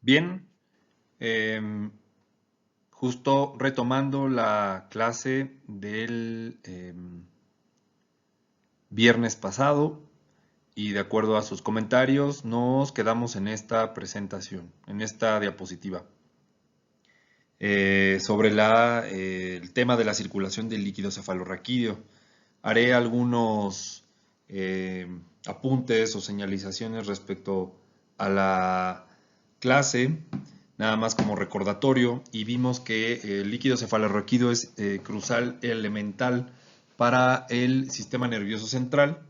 Bien, justo retomando la clase del viernes pasado y de acuerdo a sus comentarios nos quedamos en esta presentación, en esta diapositiva, sobre el tema de la circulación del líquido cefalorraquídeo. Haré algunos apuntes o señalizaciones respecto a la clase, nada más como recordatorio, y vimos que el líquido cefalorraquídeo es crucial, elemental para el sistema nervioso central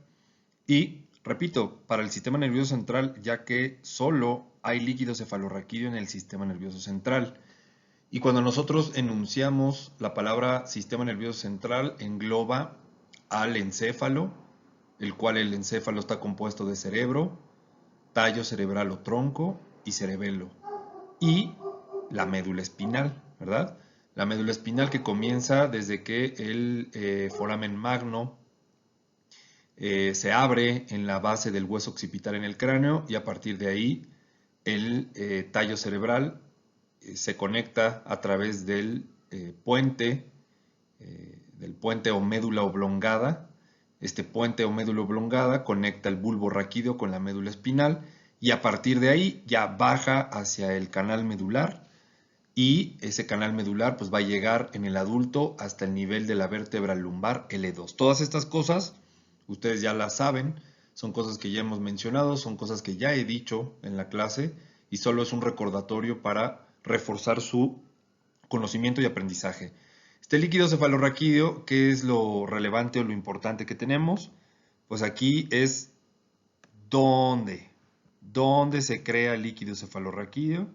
y, repito, para el sistema nervioso central, ya que solo hay líquido cefalorraquídeo en el sistema nervioso central. Y cuando nosotros enunciamos la palabra sistema nervioso central, engloba al encéfalo, el cual el encéfalo está compuesto de cerebro, tallo cerebral o tronco y cerebelo. Y la médula espinal, ¿verdad? La médula espinal que comienza desde que el foramen magno se abre en la base del hueso occipital en el cráneo y a partir de ahí el tallo cerebral se conecta a través del puente o médula oblongada. Este puente o médula oblongada conecta el bulbo raquídeo con la médula espinal y a partir de ahí ya baja hacia el canal medular y ese canal medular pues va a llegar en el adulto hasta el nivel de la vértebra lumbar L2. Todas estas cosas ustedes ya las saben, son cosas que ya hemos mencionado, son cosas que ya he dicho en la clase y solo es un recordatorio para reforzar su conocimiento y aprendizaje. Este líquido cefalorraquídeo, ¿qué es lo relevante o lo importante que tenemos? Pues aquí es ¿dónde se crea el líquido cefalorraquídeo?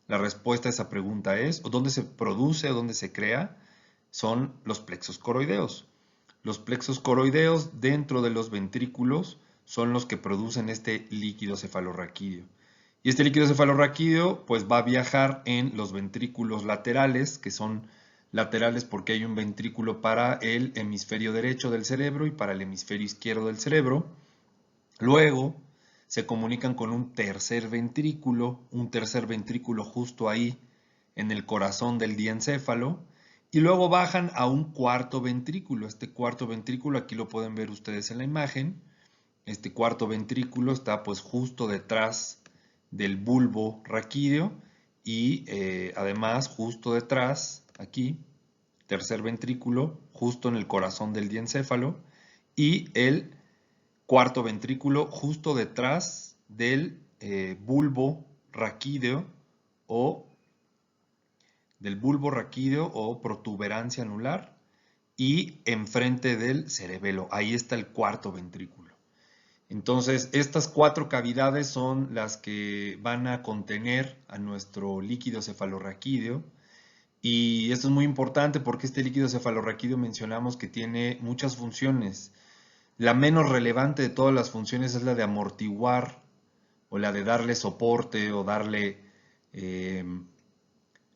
La respuesta a esa pregunta es, o dónde se produce o dónde se crea, son los plexos coroideos. Los plexos coroideos dentro de los ventrículos son los que producen este líquido cefalorraquídeo. Y este líquido cefalorraquídeo pues va a viajar en los ventrículos laterales, que son laterales porque hay un ventrículo para el hemisferio derecho del cerebro y para el hemisferio izquierdo del cerebro. Luego se comunican con un tercer ventrículo justo ahí en el corazón del diencéfalo, y luego bajan a un cuarto ventrículo. Este cuarto ventrículo, aquí lo pueden ver ustedes en la imagen, este cuarto ventrículo está pues justo detrás del bulbo raquídeo y además justo detrás, aquí, tercer ventrículo, justo en el corazón del diencéfalo, y el cuarto ventrículo justo detrás del bulbo raquídeo o protuberancia anular y enfrente del cerebelo. Ahí está el cuarto ventrículo. Entonces, estas cuatro cavidades son las que van a contener a nuestro líquido cefalorraquídeo. Y esto es muy importante porque este líquido cefalorraquídeo mencionamos que tiene muchas funciones. La menos relevante de todas las funciones es la de amortiguar o la de darle soporte o darle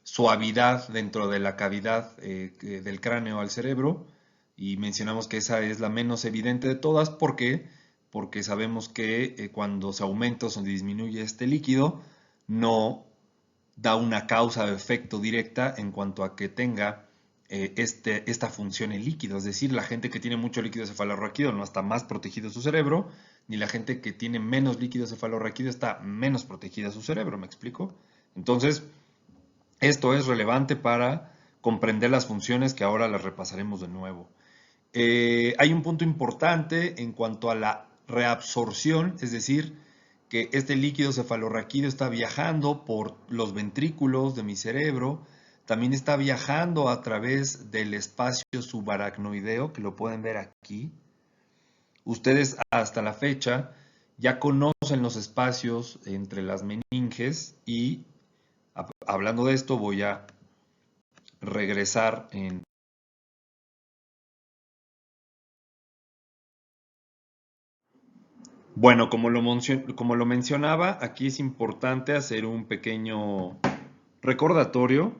suavidad dentro de la cavidad del cráneo al cerebro, y mencionamos que esa es la menos evidente de todas. ¿Por qué? Porque sabemos que cuando se aumenta o se disminuye este líquido no da una causa o efecto directa en cuanto a que tenga esta función el líquido. Es decir, la gente que tiene mucho líquido cefalorraquídeo no está más protegido su cerebro, ni la gente que tiene menos líquido cefalorraquídeo está menos protegida su cerebro. ¿Me explico? Entonces, esto es relevante para comprender las funciones que ahora las repasaremos de nuevo. Hay un punto importante en cuanto a la reabsorción, es decir, que este líquido cefalorraquídeo está viajando por los ventrículos de mi cerebro, también está viajando a través del espacio subaracnoideo, que lo pueden ver aquí. Ustedes hasta la fecha ya conocen los espacios entre las meninges y hablando de esto voy a regresar en... Bueno, como lo mencionaba, aquí es importante hacer un pequeño recordatorio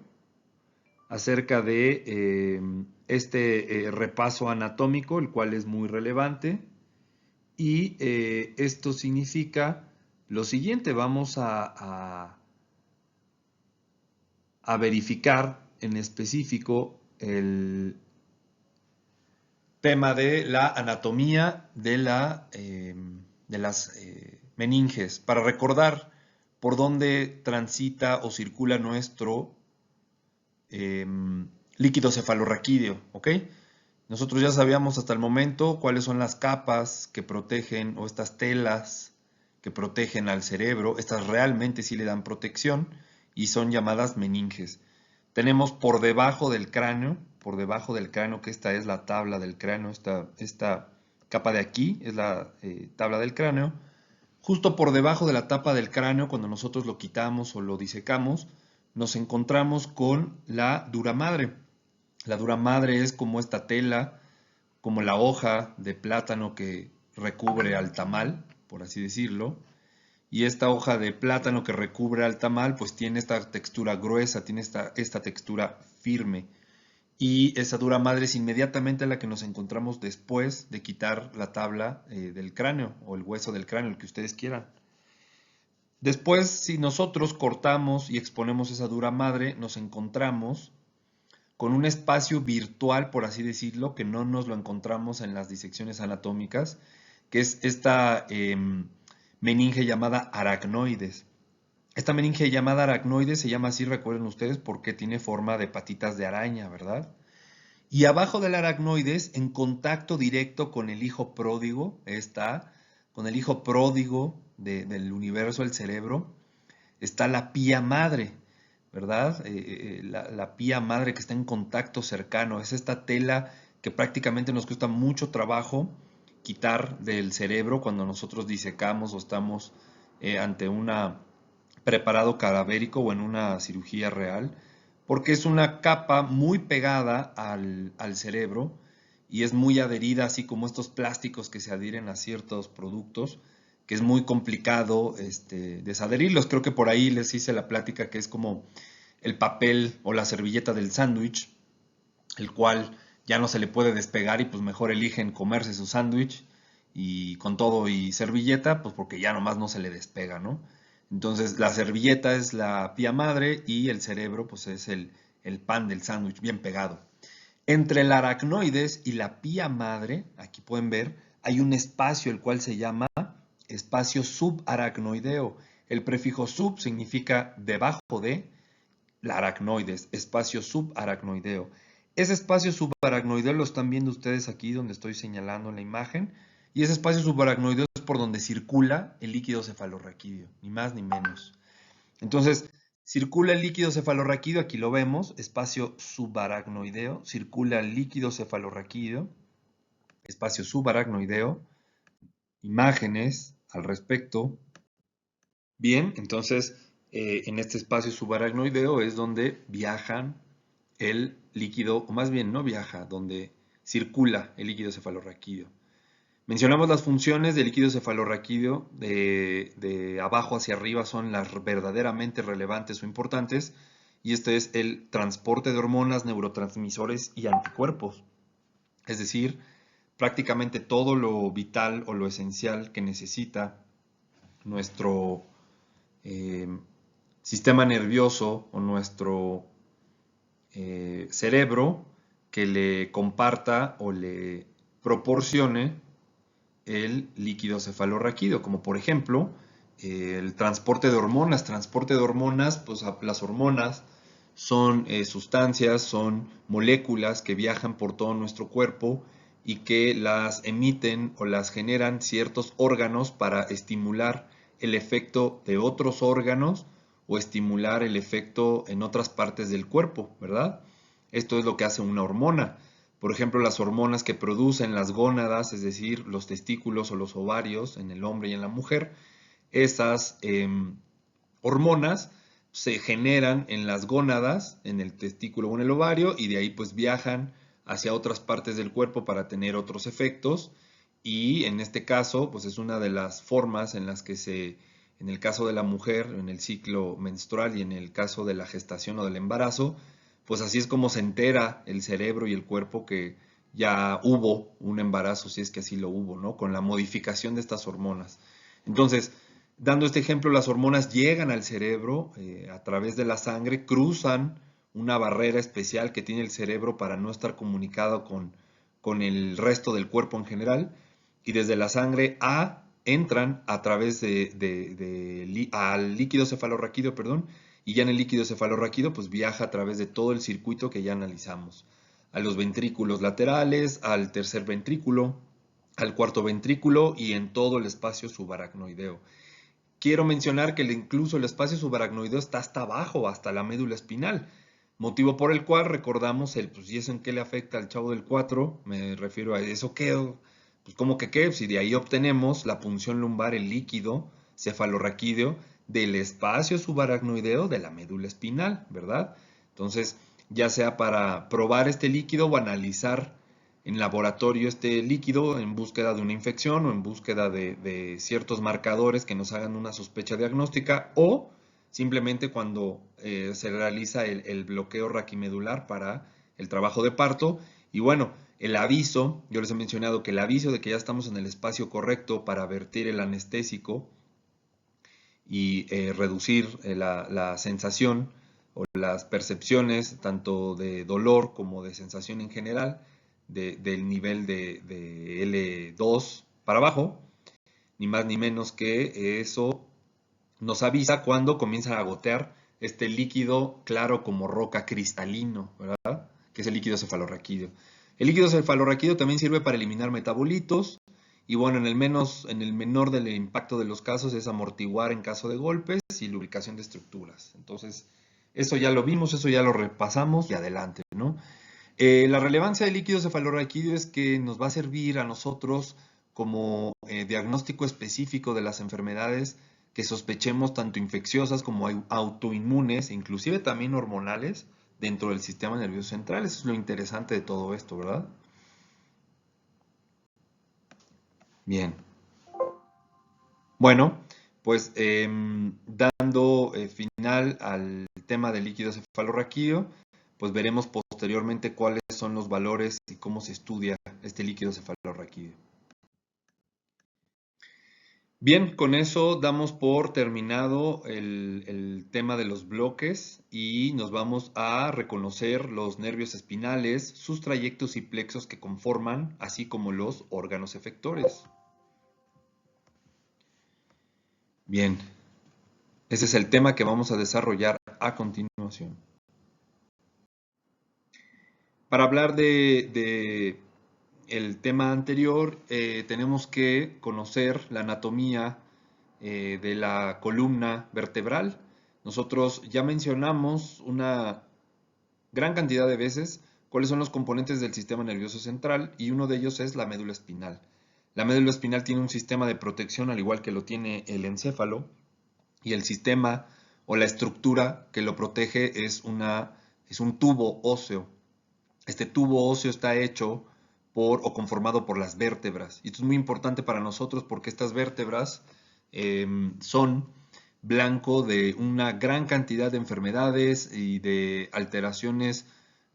acerca de este repaso anatómico, el cual es muy relevante. Y esto significa lo siguiente, vamos a a verificar en específico el tema de la anatomía de las meninges, para recordar por dónde transita o circula nuestro líquido cefalorraquídeo, ¿ok? Nosotros ya sabíamos hasta el momento cuáles son las capas que protegen o estas telas que protegen al cerebro. Estas realmente sí le dan protección y son llamadas meninges. Tenemos por debajo del cráneo, que esta es la tabla del cráneo, esta capa de aquí es la tabla del cráneo. Justo por debajo de la tapa del cráneo, cuando nosotros lo quitamos o lo disecamos, nos encontramos con la dura madre. La dura madre es como esta tela, como la hoja de plátano que recubre al tamal, por así decirlo. Y esta hoja de plátano que recubre al tamal, pues tiene esta textura gruesa, tiene esta textura firme. Y esa dura madre es inmediatamente la que nos encontramos después de quitar la tabla del cráneo o el hueso del cráneo, el que ustedes quieran. Después, si nosotros cortamos y exponemos esa dura madre, nos encontramos con un espacio virtual, por así decirlo, que no nos lo encontramos en las disecciones anatómicas, que es esta meninge llamada aracnoides. Esta meninge llamada aracnoides se llama así, recuerden ustedes, porque tiene forma de patitas de araña, ¿verdad? Y abajo del aracnoides, en contacto directo con el hijo pródigo, con el hijo pródigo del universo, el cerebro, está la pía madre, ¿verdad? La pía madre que está en contacto cercano. Es esta tela que prácticamente nos cuesta mucho trabajo quitar del cerebro cuando nosotros disecamos o estamos ante un preparado cadavérico o en una cirugía real, porque es una capa muy pegada al cerebro y es muy adherida, así como estos plásticos que se adhieren a ciertos productos, que es muy complicado desadherirlos. Creo que por ahí les hice la plática que es como el papel o la servilleta del sándwich, el cual ya no se le puede despegar y pues mejor eligen comerse su sándwich y con todo y servilleta, pues porque ya nomás no se le despega, ¿no? Entonces la servilleta es la pía madre y el cerebro pues es el pan del sándwich bien pegado. Entre el aracnoides y la pía madre, aquí pueden ver, hay un espacio el cual se llama espacio subaracnoideo. El prefijo sub significa debajo de, la aracnoides, espacio subaracnoideo. Ese espacio subaracnoideo lo están viendo ustedes aquí donde estoy señalando en la imagen. Y ese espacio subaracnoideo es por donde circula el líquido cefalorraquídeo, ni más ni menos. Entonces, circula el líquido cefalorraquídeo, aquí lo vemos, espacio subaracnoideo, circula el líquido cefalorraquídeo, espacio subaracnoideo, imágenes al respecto. Bien, entonces en este espacio subaracnoideo es donde viajan el líquido, o más bien no viaja, donde circula el líquido cefalorraquídeo. Mencionamos las funciones del líquido cefalorraquídeo de abajo hacia arriba son las verdaderamente relevantes o importantes, y este es el transporte de hormonas, neurotransmisores y anticuerpos. Es decir, prácticamente todo lo vital o lo esencial que necesita nuestro sistema nervioso o nuestro cerebro que le comparta o le proporcione el líquido cefalorraquídeo, como por ejemplo el transporte de hormonas. Transporte de hormonas, pues las hormonas son sustancias, son moléculas que viajan por todo nuestro cuerpo y que las emiten o las generan ciertos órganos para estimular el efecto de otros órganos o estimular el efecto en otras partes del cuerpo, ¿verdad? Esto es lo que hace una hormona. Por ejemplo, las hormonas que producen las gónadas, es decir, los testículos o los ovarios en el hombre y en la mujer, esas hormonas se generan en las gónadas, en el testículo o en el ovario, y de ahí pues viajan hacia otras partes del cuerpo para tener otros efectos. Y en este caso, pues es una de las formas en las que en el caso de la mujer, en el ciclo menstrual y en el caso de la gestación o del embarazo, pues así es como se entera el cerebro y el cuerpo que ya hubo un embarazo, si es que así lo hubo, ¿no? Con la modificación de estas hormonas. Entonces, Dando este ejemplo, las hormonas llegan al cerebro a través de la sangre, cruzan una barrera especial que tiene el cerebro para no estar comunicado con el resto del cuerpo en general, y desde la sangre entran a través al líquido cefalorraquídeo, perdón, y ya en el líquido cefalorraquídeo pues viaja a través de todo el circuito que ya analizamos, a los ventrículos laterales, al tercer ventrículo, al cuarto ventrículo y en todo el espacio subaracnoideo. Quiero mencionar que incluso el espacio subaracnoideo está hasta abajo, hasta la médula espinal, motivo por el cual recordamos pues, ¿y eso en qué le afecta al Chavo del 4? Me refiero a eso que, pues ¿cómo que qué? Si de ahí obtenemos la punción lumbar, el líquido cefalorraquídeo del espacio subaracnoideo de la médula espinal, ¿verdad? Entonces, ya sea para probar este líquido o analizar en laboratorio este líquido en búsqueda de una infección o en búsqueda de ciertos marcadores que nos hagan una sospecha diagnóstica, o simplemente cuando se realiza el bloqueo raquimedular para el trabajo de parto. Y bueno, el aviso, yo les he mencionado que el aviso de que ya estamos en el espacio correcto para vertir el anestésico y reducir la sensación o las percepciones tanto de dolor como de sensación en general del nivel de L2 para abajo, ni más ni menos que eso nos avisa cuando comienza a gotear este líquido claro como roca cristalino, ¿verdad? Que es el líquido cefalorraquídeo. El líquido cefalorraquídeo también sirve para eliminar metabolitos y bueno, en el menor del impacto de los casos es amortiguar en caso de golpes y lubricación de estructuras. Entonces, eso ya lo vimos, eso ya lo repasamos y adelante, ¿no? La relevancia del líquido cefalorraquídeo es que nos va a servir a nosotros como diagnóstico específico de las enfermedades que sospechemos tanto infecciosas como autoinmunes, inclusive también hormonales, dentro del sistema nervioso central. Eso es lo interesante de todo esto, ¿verdad? Bien. Bueno, pues dando final al tema del líquido cefalorraquídeo, pues veremos posteriormente cuáles son los valores y cómo se estudia este líquido cefalorraquídeo. Bien, con eso damos por terminado el tema de los bloques y nos vamos a reconocer los nervios espinales, sus trayectos y plexos que conforman, así como los órganos efectores. Bien, ese es el tema que vamos a desarrollar a continuación. Para hablar de el tema anterior, tenemos que conocer la anatomía de la columna vertebral. Nosotros ya mencionamos una gran cantidad de veces cuáles son los componentes del sistema nervioso central y uno de ellos es la médula espinal. La médula espinal tiene un sistema de protección al igual que lo tiene el encéfalo, y el sistema o la estructura que lo protege es un tubo óseo. Este tubo óseo está hecho o conformado por las vértebras. Y esto es muy importante para nosotros porque estas vértebras son blanco de una gran cantidad de enfermedades y de alteraciones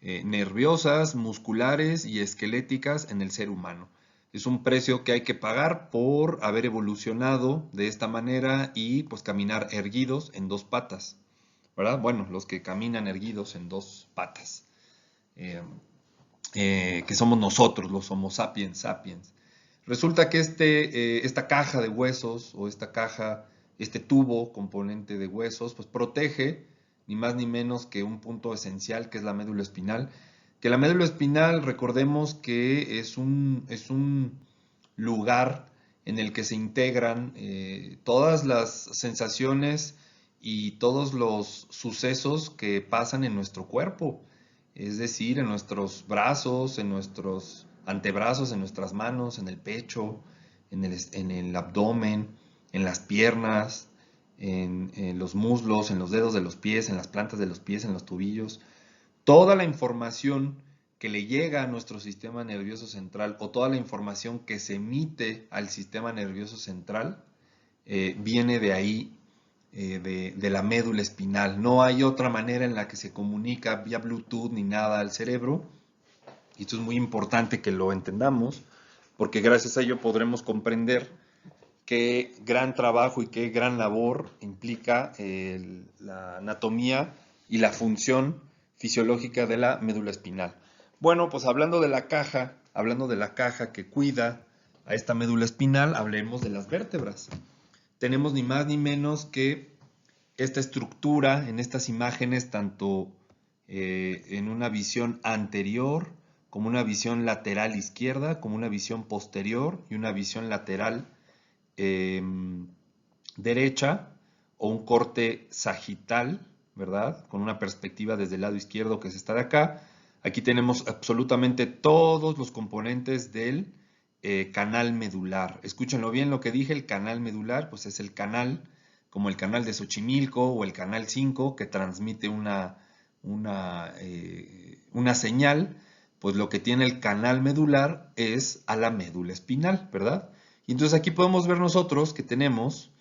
nerviosas, musculares y esqueléticas en el ser humano. Es un precio que hay que pagar por haber evolucionado de esta manera y pues caminar erguidos en dos patas, ¿verdad? Bueno, los que caminan erguidos en dos patas. Que somos nosotros, los Homo sapiens sapiens. Resulta que esta caja de huesos o este tubo componente de huesos, pues protege ni más ni menos que un punto esencial que es la médula espinal. Que la médula espinal, recordemos que es un lugar en el que se integran todas las sensaciones y todos los sucesos que pasan en nuestro cuerpo, es decir, en nuestros brazos, en nuestros antebrazos, en nuestras manos, en el pecho, en el abdomen, en las piernas, en los muslos, en los dedos de los pies, en las plantas de los pies, en los tobillos. Toda la información que le llega a nuestro sistema nervioso central o toda la información que se emite al sistema nervioso central viene de ahí, de la médula espinal. No hay otra manera en la que se comunica vía Bluetooth ni nada al cerebro. Y esto es muy importante que lo entendamos, porque gracias a ello podremos comprender qué gran trabajo y qué gran labor implica la anatomía y la función fisiológica de la médula espinal. Bueno, pues hablando de la caja que cuida a esta médula espinal, hablemos de las vértebras. Tenemos ni más ni menos que esta estructura en estas imágenes, tanto en una visión anterior, como una visión lateral izquierda, como una visión posterior y una visión lateral eh, derecha, o un corte sagital, ¿verdad? Con una perspectiva desde el lado izquierdo, que es esta de acá. Aquí tenemos absolutamente todos los componentes del canal medular. Escúchenlo bien lo que dije, el canal medular, pues es el canal, como el canal de Xochimilco o el canal 5, que transmite una señal. Pues lo que tiene el canal medular es a la médula espinal, ¿verdad? Y entonces aquí podemos ver nosotros que tenemos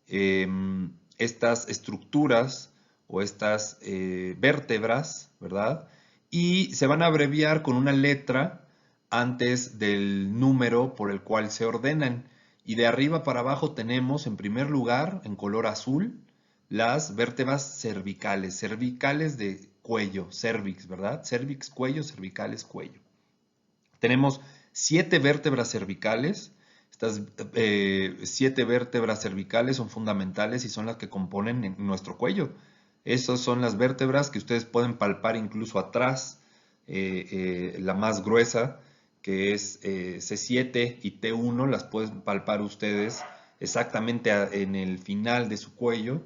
estas estructuras o estas vértebras, ¿verdad? Y se van a abreviar con una letra antes del número por el cual se ordenan. Y de arriba para abajo tenemos, en primer lugar, en color azul, las vértebras cervicales, cervicales de cuello, cervix, ¿verdad? Cervix, cuello, cervicales, cuello. Tenemos 7 vértebras cervicales. Estas 7 vértebras cervicales son fundamentales y son las que componen nuestro cuello. Esas son las vértebras que ustedes pueden palpar incluso atrás. La más gruesa, que es C7 y T1, las pueden palpar ustedes exactamente en el final de su cuello,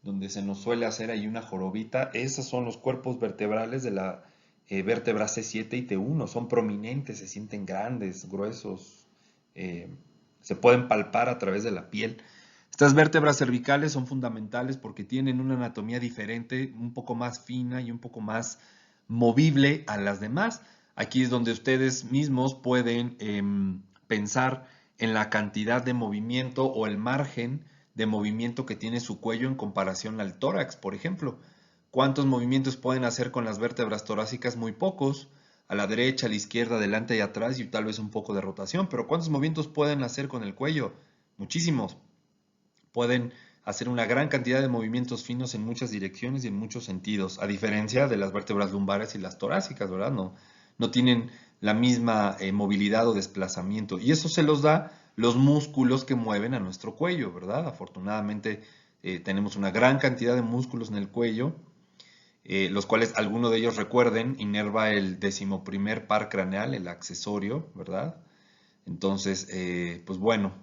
donde se nos suele hacer ahí una jorobita. Esos son los cuerpos vertebrales de la vértebra C7 y T1. Son prominentes, se sienten grandes, gruesos, eh, se pueden palpar a través de la piel. Estas vértebras cervicales son fundamentales porque tienen una anatomía diferente, un poco más fina y un poco más movible a las demás. Aquí es donde ustedes mismos pueden pensar en la cantidad de movimiento o el margen de movimiento que tiene su cuello en comparación al tórax, por ejemplo. ¿Cuántos movimientos pueden hacer con las vértebras torácicas? Muy pocos. A la derecha, a la izquierda, adelante y atrás, y tal vez un poco de rotación. Pero ¿cuántos movimientos pueden hacer con el cuello? Muchísimos. Pueden hacer una gran cantidad de movimientos finos en muchas direcciones y en muchos sentidos, a diferencia de las vértebras lumbares y las torácicas, ¿verdad? No tienen la misma movilidad o desplazamiento. Y eso se los da los músculos que mueven a nuestro cuello, ¿verdad? Afortunadamente tenemos una gran cantidad de músculos en el cuello, los cuales alguno de ellos, recuerden, inerva el 11º par craneal, el accesorio, ¿verdad? Entonces, pues bueno,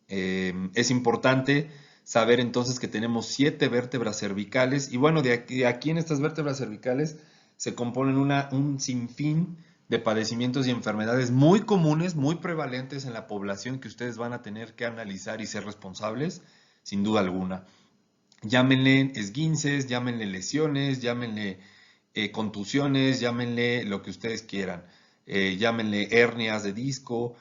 es importante saber entonces que tenemos 7 vértebras cervicales y bueno, de aquí en estas vértebras cervicales se componen un sinfín de padecimientos y enfermedades muy comunes, muy prevalentes en la población que ustedes van a tener que analizar y ser responsables, sin duda alguna. Llámenle esguinces, llámenle lesiones, llámenle contusiones, llámenle lo que ustedes quieran, llámenle hernias de disco,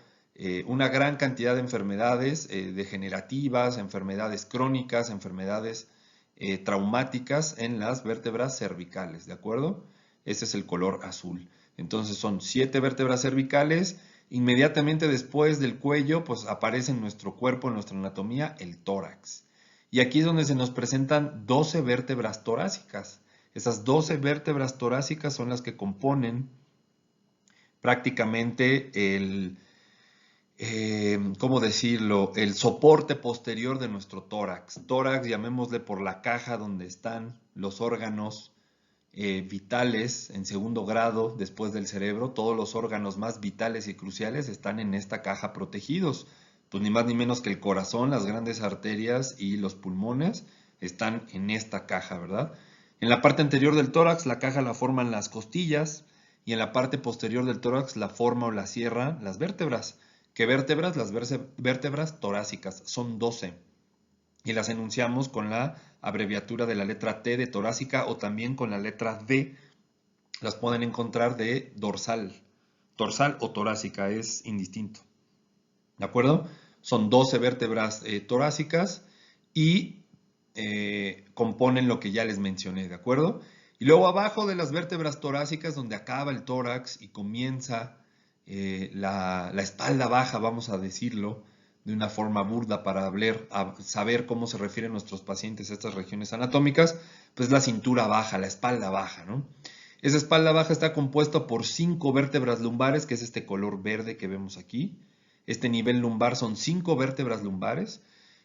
una gran cantidad de enfermedades degenerativas, enfermedades crónicas, enfermedades traumáticas en las vértebras cervicales, ¿de acuerdo? Ese es el color azul. Entonces son 7 vértebras cervicales. Inmediatamente después del cuello, pues aparece en nuestro cuerpo, en nuestra anatomía, el tórax. Y aquí es donde se nos presentan 12 vértebras torácicas. Esas 12 vértebras torácicas son las que componen prácticamente ¿cómo decirlo? El soporte posterior de nuestro tórax. Tórax, llamémosle por la caja donde están los órganos vitales en segundo grado después del cerebro. Todos los órganos más vitales y cruciales están en esta caja protegidos. Pues ni más ni menos que el corazón, las grandes arterias y los pulmones están en esta caja, ¿verdad? En la parte anterior del tórax la caja la forman las costillas y en la parte posterior del tórax la forma o la cierran las vértebras. ¿Qué vértebras? Las vértebras torácicas. Son 12 y las enunciamos con la abreviatura de la letra T de torácica o también con la letra D. Las pueden encontrar de dorsal. Dorsal o torácica, es indistinto. ¿De acuerdo? Son 12 vértebras torácicas y componen lo que ya les mencioné, ¿de acuerdo? Y luego abajo de las vértebras torácicas, donde acaba el tórax y comienza la espalda baja, vamos a decirlo, de una forma burda para saber cómo se refieren nuestros pacientes a estas regiones anatómicas, pues la cintura baja, la espalda baja, ¿no? Esa espalda baja está compuesta por 5 vértebras lumbares, que es este color verde que vemos aquí. Este nivel lumbar son 5 vértebras lumbares,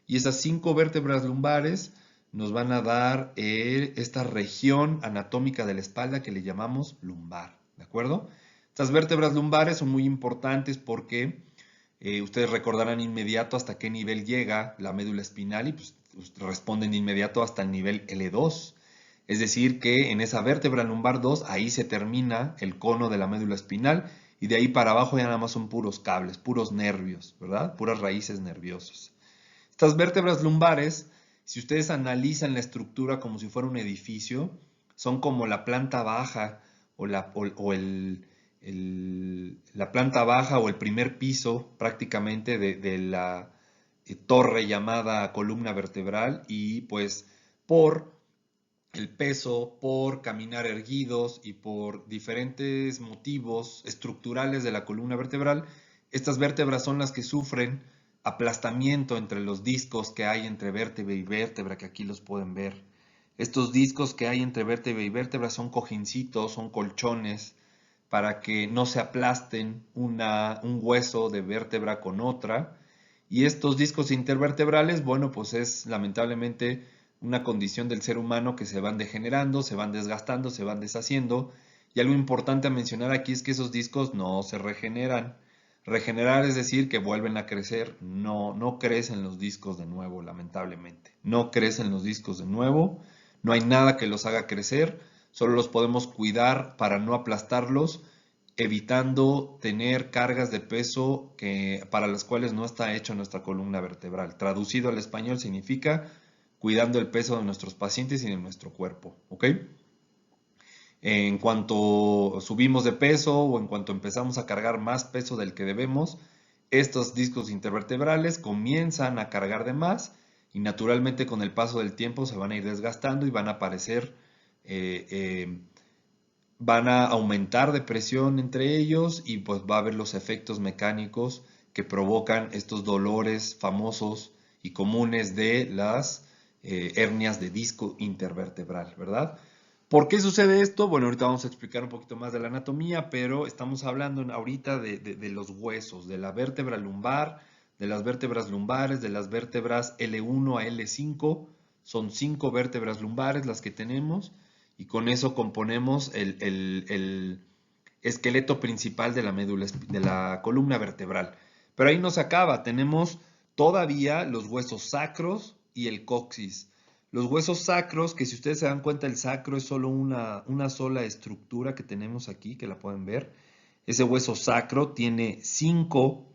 y esas 5 vértebras lumbares nos van a dar esta región anatómica de la espalda que le llamamos lumbar, ¿de acuerdo? Estas vértebras lumbares son muy importantes porque ustedes recordarán inmediato hasta qué nivel llega la médula espinal y pues responden de inmediato hasta el nivel L2. Es decir, que en esa vértebra lumbar 2, ahí se termina el cono de la médula espinal y de ahí para abajo ya nada más son puros cables, puros nervios, ¿verdad? Puras raíces nerviosas. Estas vértebras lumbares, si ustedes analizan la estructura como si fuera un edificio, son como la planta baja o la planta baja o el primer piso prácticamente de la torre llamada columna vertebral, y pues por el peso, por caminar erguidos y por diferentes motivos estructurales de la columna vertebral, estas vértebras son las que sufren aplastamiento entre los discos que hay entre vértebra y vértebra, que aquí los pueden ver. Estos discos que hay entre vértebra y vértebra son cojincitos, son colchones, para que no se aplasten un hueso de vértebra con otra. Y estos discos intervertebrales, bueno, pues es lamentablemente una condición del ser humano que se van degenerando, se van desgastando, se van deshaciendo. Y algo importante a mencionar aquí es que esos discos no se regeneran. Regenerar es decir que vuelven a crecer. No crecen los discos de nuevo, lamentablemente. No crecen los discos de nuevo. No hay nada que los haga crecer. Solo los podemos cuidar para no aplastarlos, evitando tener cargas de peso para las cuales no está hecha nuestra columna vertebral. Traducido al español significa cuidando el peso de nuestros pacientes y de nuestro cuerpo, ¿ok? En cuanto subimos de peso o en cuanto empezamos a cargar más peso del que debemos, estos discos intervertebrales comienzan a cargar de más y naturalmente con el paso del tiempo se van a ir desgastando y van a aparecer, van a aumentar de presión entre ellos y pues va a haber los efectos mecánicos que provocan estos dolores famosos y comunes de las hernias de disco intervertebral, ¿verdad? ¿Por qué sucede esto? Bueno, ahorita vamos a explicar un poquito más de la anatomía, pero estamos hablando ahorita de los huesos, de la vértebra lumbar, de las vértebras lumbares, de las vértebras L1 a L5. Son 5 vértebras lumbares las que tenemos y con eso componemos el esqueleto principal de la médula, de la columna vertebral. Pero ahí no se acaba, tenemos todavía los huesos sacros y el coxis. Los huesos sacros, que si ustedes se dan cuenta, el sacro es solo una sola estructura que tenemos aquí, que la pueden ver. Ese hueso sacro tiene 5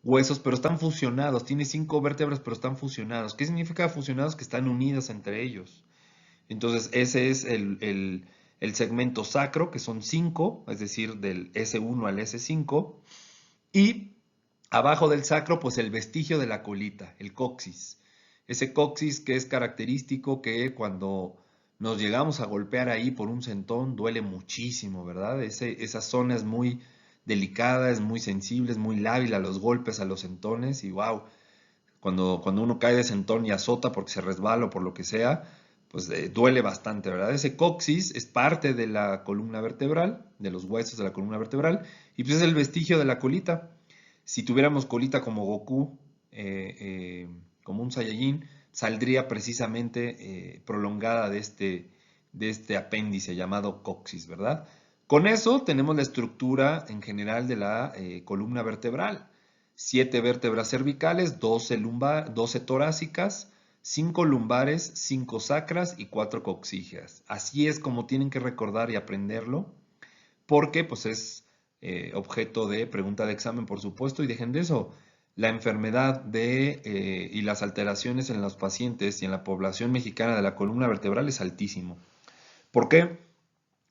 huesos, pero están fusionados. Tiene 5 vértebras, pero están fusionados. ¿Qué significa fusionados? Que están unidas entre ellos. Entonces, ese es el segmento sacro, que son 5, es decir, del S1 al S5. Y abajo del sacro, pues el vestigio de la colita, el coxis. Ese coxis que es característico, que cuando nos llegamos a golpear ahí por un sentón duele muchísimo, ¿verdad? Esa zona es muy delicada, es muy sensible, es muy lábil a los golpes, a los sentones y wow, cuando uno cae de sentón y azota porque se resbala o por lo que sea, pues duele bastante, ¿verdad? Ese coxis es parte de la columna vertebral, de los huesos de la columna vertebral, y pues es el vestigio de la colita. Si tuviéramos colita como Goku, como un Saiyajin, saldría precisamente prolongada de este apéndice llamado coxis, ¿verdad? Con eso tenemos la estructura en general de la columna vertebral. 7 vértebras cervicales, 12 torácicas, 5 lumbares, 5 sacras y 4 coxígeas. Así es como tienen que recordar y aprenderlo, porque pues es objeto de pregunta de examen, por supuesto, y dejen de eso. La enfermedad y las alteraciones en los pacientes y en la población mexicana de la columna vertebral es altísimo. ¿Por qué?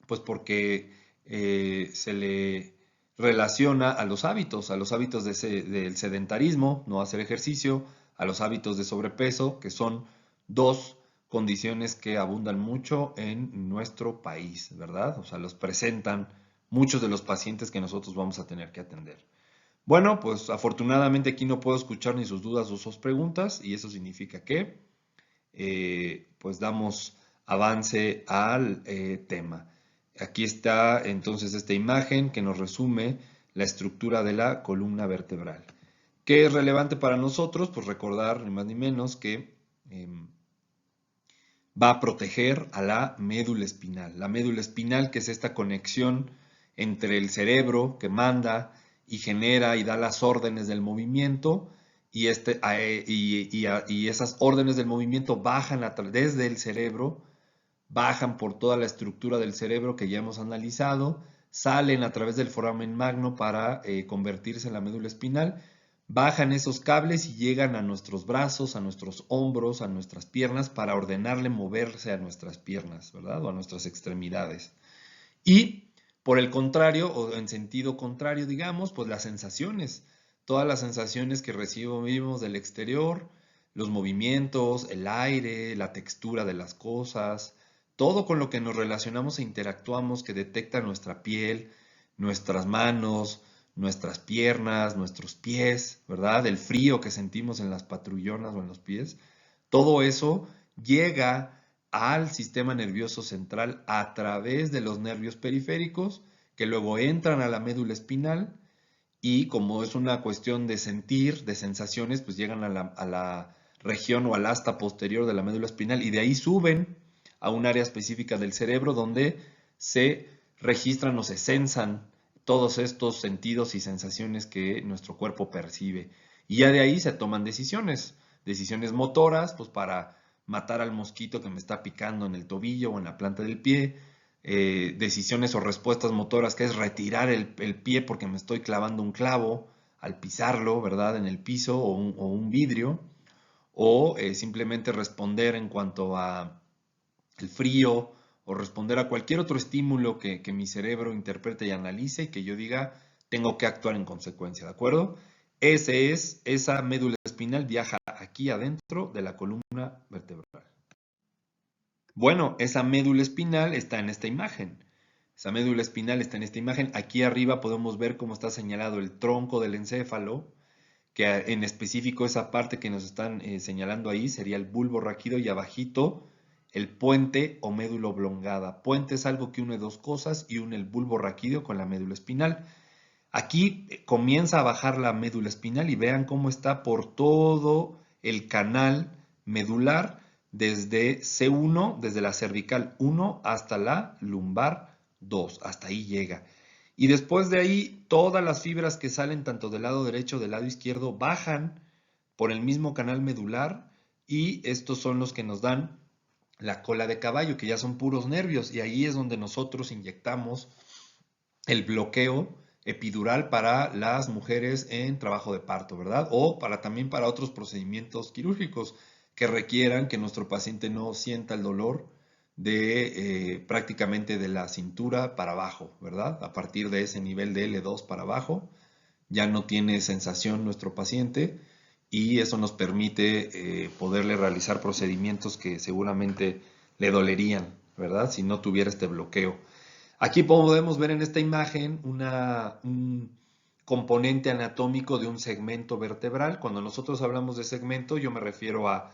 Pues porque se le relaciona a los hábitos del sedentarismo, no hacer ejercicio, a los hábitos de sobrepeso, que son dos condiciones que abundan mucho en nuestro país, ¿verdad? O sea, los presentan muchos de los pacientes que nosotros vamos a tener que atender. Bueno, pues afortunadamente aquí no puedo escuchar ni sus dudas o sus preguntas y eso significa que pues damos avance al tema. Aquí está entonces esta imagen que nos resume la estructura de la columna vertebral. ¿Qué es relevante para nosotros? Pues recordar ni más ni menos que va a proteger a la médula espinal. La médula espinal, que es esta conexión entre el cerebro que manda y genera y da las órdenes del movimiento, y esas órdenes del movimiento bajan desde el cerebro, bajan por toda la estructura del cerebro que ya hemos analizado, salen a través del foramen magno para convertirse en la médula espinal, bajan esos cables y llegan a nuestros brazos, a nuestros hombros, a nuestras piernas para ordenarle moverse a nuestras piernas, ¿verdad? O a nuestras extremidades. Y por el contrario, o en sentido contrario, digamos, pues las sensaciones, todas las sensaciones que recibimos del exterior, los movimientos, el aire, la textura de las cosas, todo con lo que nos relacionamos e interactuamos que detecta nuestra piel, nuestras manos, nuestras piernas, nuestros pies, ¿verdad? El frío que sentimos en las patrullonas o en los pies, todo eso llega al sistema nervioso central a través de los nervios periféricos que luego entran a la médula espinal y como es una cuestión de sentir, de sensaciones, pues llegan a la región o al asta posterior de la médula espinal y de ahí suben a un área específica del cerebro donde se registran o se sensan todos estos sentidos y sensaciones que nuestro cuerpo percibe. Y ya de ahí se toman decisiones, decisiones motoras, pues para matar al mosquito que me está picando en el tobillo o en la planta del pie, decisiones o respuestas motoras, que es retirar el pie porque me estoy clavando un clavo al pisarlo, ¿verdad? En el piso o un vidrio, o simplemente responder en cuanto a el frío o responder a cualquier otro estímulo que mi cerebro interprete y analice y que yo diga, tengo que actuar en consecuencia, ¿de acuerdo? Esa médula espinal viaja aquí adentro de la columna vertebral. Bueno, esa médula espinal está en esta imagen. Esa médula espinal está en esta imagen. Aquí arriba podemos ver cómo está señalado el tronco del encéfalo, que en específico esa parte que nos están señalando ahí sería el bulbo raquídeo y abajito el puente o médula oblongada. Puente es algo que une dos cosas y une el bulbo raquídeo con la médula espinal. Aquí comienza a bajar la médula espinal y vean cómo está por todo el canal medular desde C1, desde la cervical 1 hasta la lumbar 2, hasta ahí llega. Y después de ahí, todas las fibras que salen tanto del lado derecho del lado izquierdo bajan por el mismo canal medular y estos son los que nos dan la cola de caballo, que ya son puros nervios y ahí es donde nosotros inyectamos el bloqueo epidural para las mujeres en trabajo de parto, ¿verdad? O también para otros procedimientos quirúrgicos que requieran que nuestro paciente no sienta el dolor de prácticamente de la cintura para abajo, ¿verdad? A partir de ese nivel de L2 para abajo, ya no tiene sensación nuestro paciente y eso nos permite poderle realizar procedimientos que seguramente le dolerían, ¿verdad? Si no tuviera este bloqueo. Aquí podemos ver en esta imagen un componente anatómico de un segmento vertebral. Cuando nosotros hablamos de segmento, yo me refiero a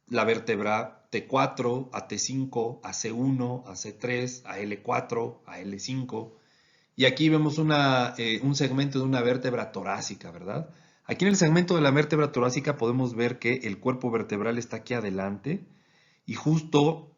la vértebra T4, a T5, a C1, a C3, a L4, a L5. Y aquí vemos un segmento de una vértebra torácica, ¿verdad? Aquí en el segmento de la vértebra torácica podemos ver que el cuerpo vertebral está aquí adelante y justo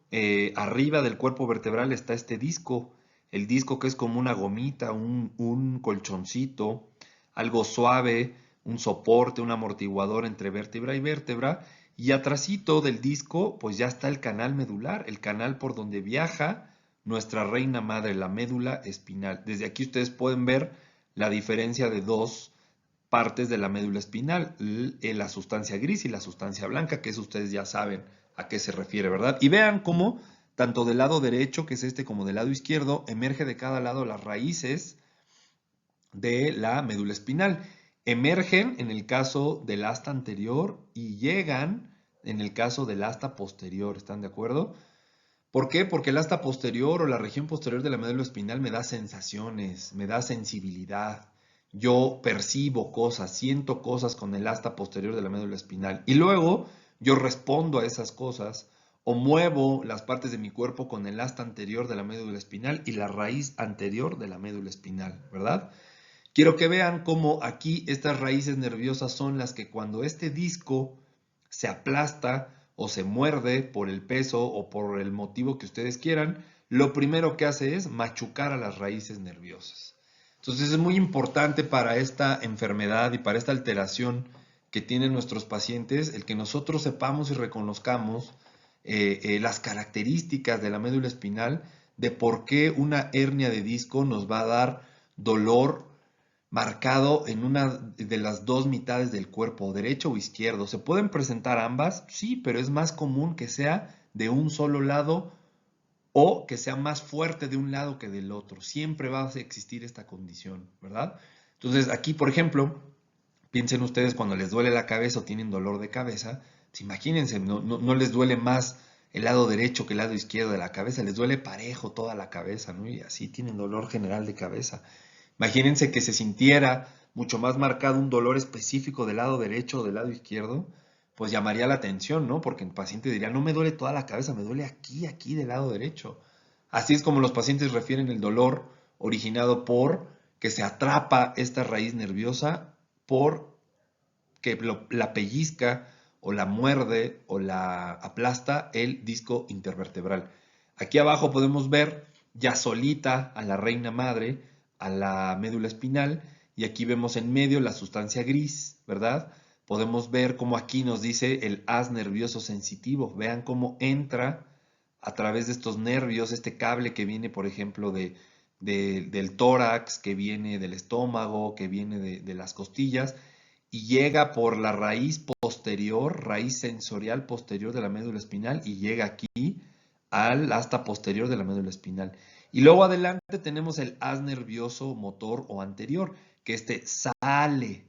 arriba del cuerpo vertebral está este disco, el disco que es como una gomita, un colchoncito, algo suave, un soporte, un amortiguador entre vértebra y vértebra, y atrasito del disco pues ya está el canal medular, el canal por donde viaja nuestra reina madre, la médula espinal. Desde aquí ustedes pueden ver la diferencia de dos partes de la médula espinal, la sustancia gris y la sustancia blanca, que eso ustedes ya saben a qué se refiere, ¿verdad? Y vean cómo tanto del lado derecho, que es este, como del lado izquierdo, emerge de cada lado las raíces de la médula espinal. Emergen en el caso del asta anterior y llegan en el caso del asta posterior, ¿están de acuerdo? ¿Por qué? Porque el asta posterior o la región posterior de la médula espinal me da sensaciones, me da sensibilidad. yo percibo cosas, siento cosas con el asta posterior de la médula espinal y luego yo respondo a esas cosas o muevo las partes de mi cuerpo con el asta anterior de la médula espinal y la raíz anterior de la médula espinal, ¿verdad? Quiero que vean cómo aquí estas raíces nerviosas son las que cuando este disco se aplasta o se muerde por el peso o por el motivo que ustedes quieran, lo primero que hace es machucar a las raíces nerviosas. Entonces es muy importante para esta enfermedad y para esta alteración que tienen nuestros pacientes el que nosotros sepamos y reconozcamos las características de la médula espinal de por qué una hernia de disco nos va a dar dolor marcado en una de las dos mitades del cuerpo, derecho o izquierdo. ¿Se pueden presentar ambas? Sí, pero es más común que sea de un solo lado o que sea más fuerte de un lado que del otro. Siempre va a existir esta condición, ¿verdad? Entonces, aquí, por ejemplo, piensen ustedes cuando les duele la cabeza o tienen dolor de cabeza, pues imagínense, no les duele más el lado derecho que el lado izquierdo de la cabeza, les duele parejo toda la cabeza, ¿no? Y así tienen dolor general de cabeza. Imagínense que se sintiera mucho más marcado un dolor específico del lado derecho o del lado izquierdo, pues llamaría la atención, ¿no? Porque el paciente diría, no me duele toda la cabeza, me duele aquí del lado derecho. Así es como los pacientes refieren el dolor originado por que se atrapa esta raíz nerviosa por que la pellizca o la muerde o la aplasta el disco intervertebral. Aquí abajo podemos ver ya solita a la reina madre, a la médula espinal, y aquí vemos en medio la sustancia gris, ¿verdad? Podemos ver cómo aquí nos dice el haz nervioso sensitivo. Vean cómo entra a través de estos nervios, este cable que viene, por ejemplo, del tórax, que viene del estómago, que viene de las costillas, y llega por la raíz posterior, raíz sensorial posterior de la médula espinal y llega aquí al asta posterior de la médula espinal. Y luego adelante tenemos el haz nervioso motor o anterior, que este sale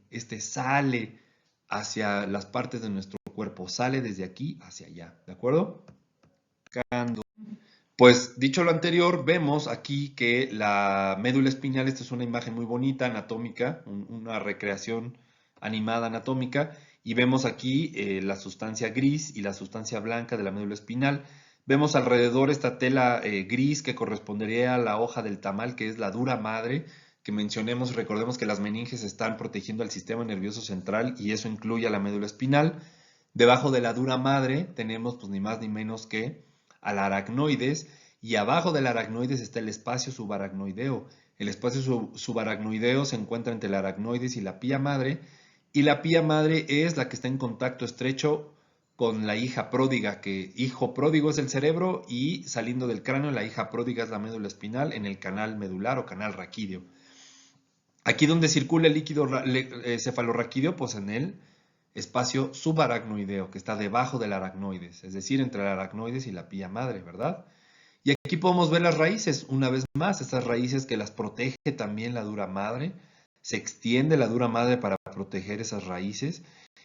hacia las partes de nuestro cuerpo, sale desde aquí hacia allá, ¿de acuerdo? Pues dicho lo anterior, vemos aquí que la médula espinal, esta es una imagen muy bonita, anatómica, una recreación animada anatómica, y vemos aquí la sustancia gris y la sustancia blanca de la médula espinal. Vemos alrededor esta tela gris que correspondería a la hoja del tamal, que es la dura madre, que mencionemos, recordemos que las meninges están protegiendo al sistema nervioso central y eso incluye a la médula espinal. Debajo de la dura madre tenemos pues ni más ni menos que al aracnoides y abajo del aracnoides está el espacio subaracnoideo. El espacio subaracnoideo se encuentra entre el aracnoides y la pía madre y la pía madre es la que está en contacto estrecho con la hija pródiga, que hijo pródigo es el cerebro y saliendo del cráneo la hija pródiga es la médula espinal en el canal medular o canal raquídeo. Aquí donde circula el líquido cefalorraquídeo, pues en el espacio subaracnoideo, que está debajo del aracnoides, es decir, entre el aracnoides y la pía madre, ¿verdad? Y aquí podemos ver las raíces, una vez más, estas raíces que las protege también la dura madre. Se extiende la dura madre para proteger esas raíces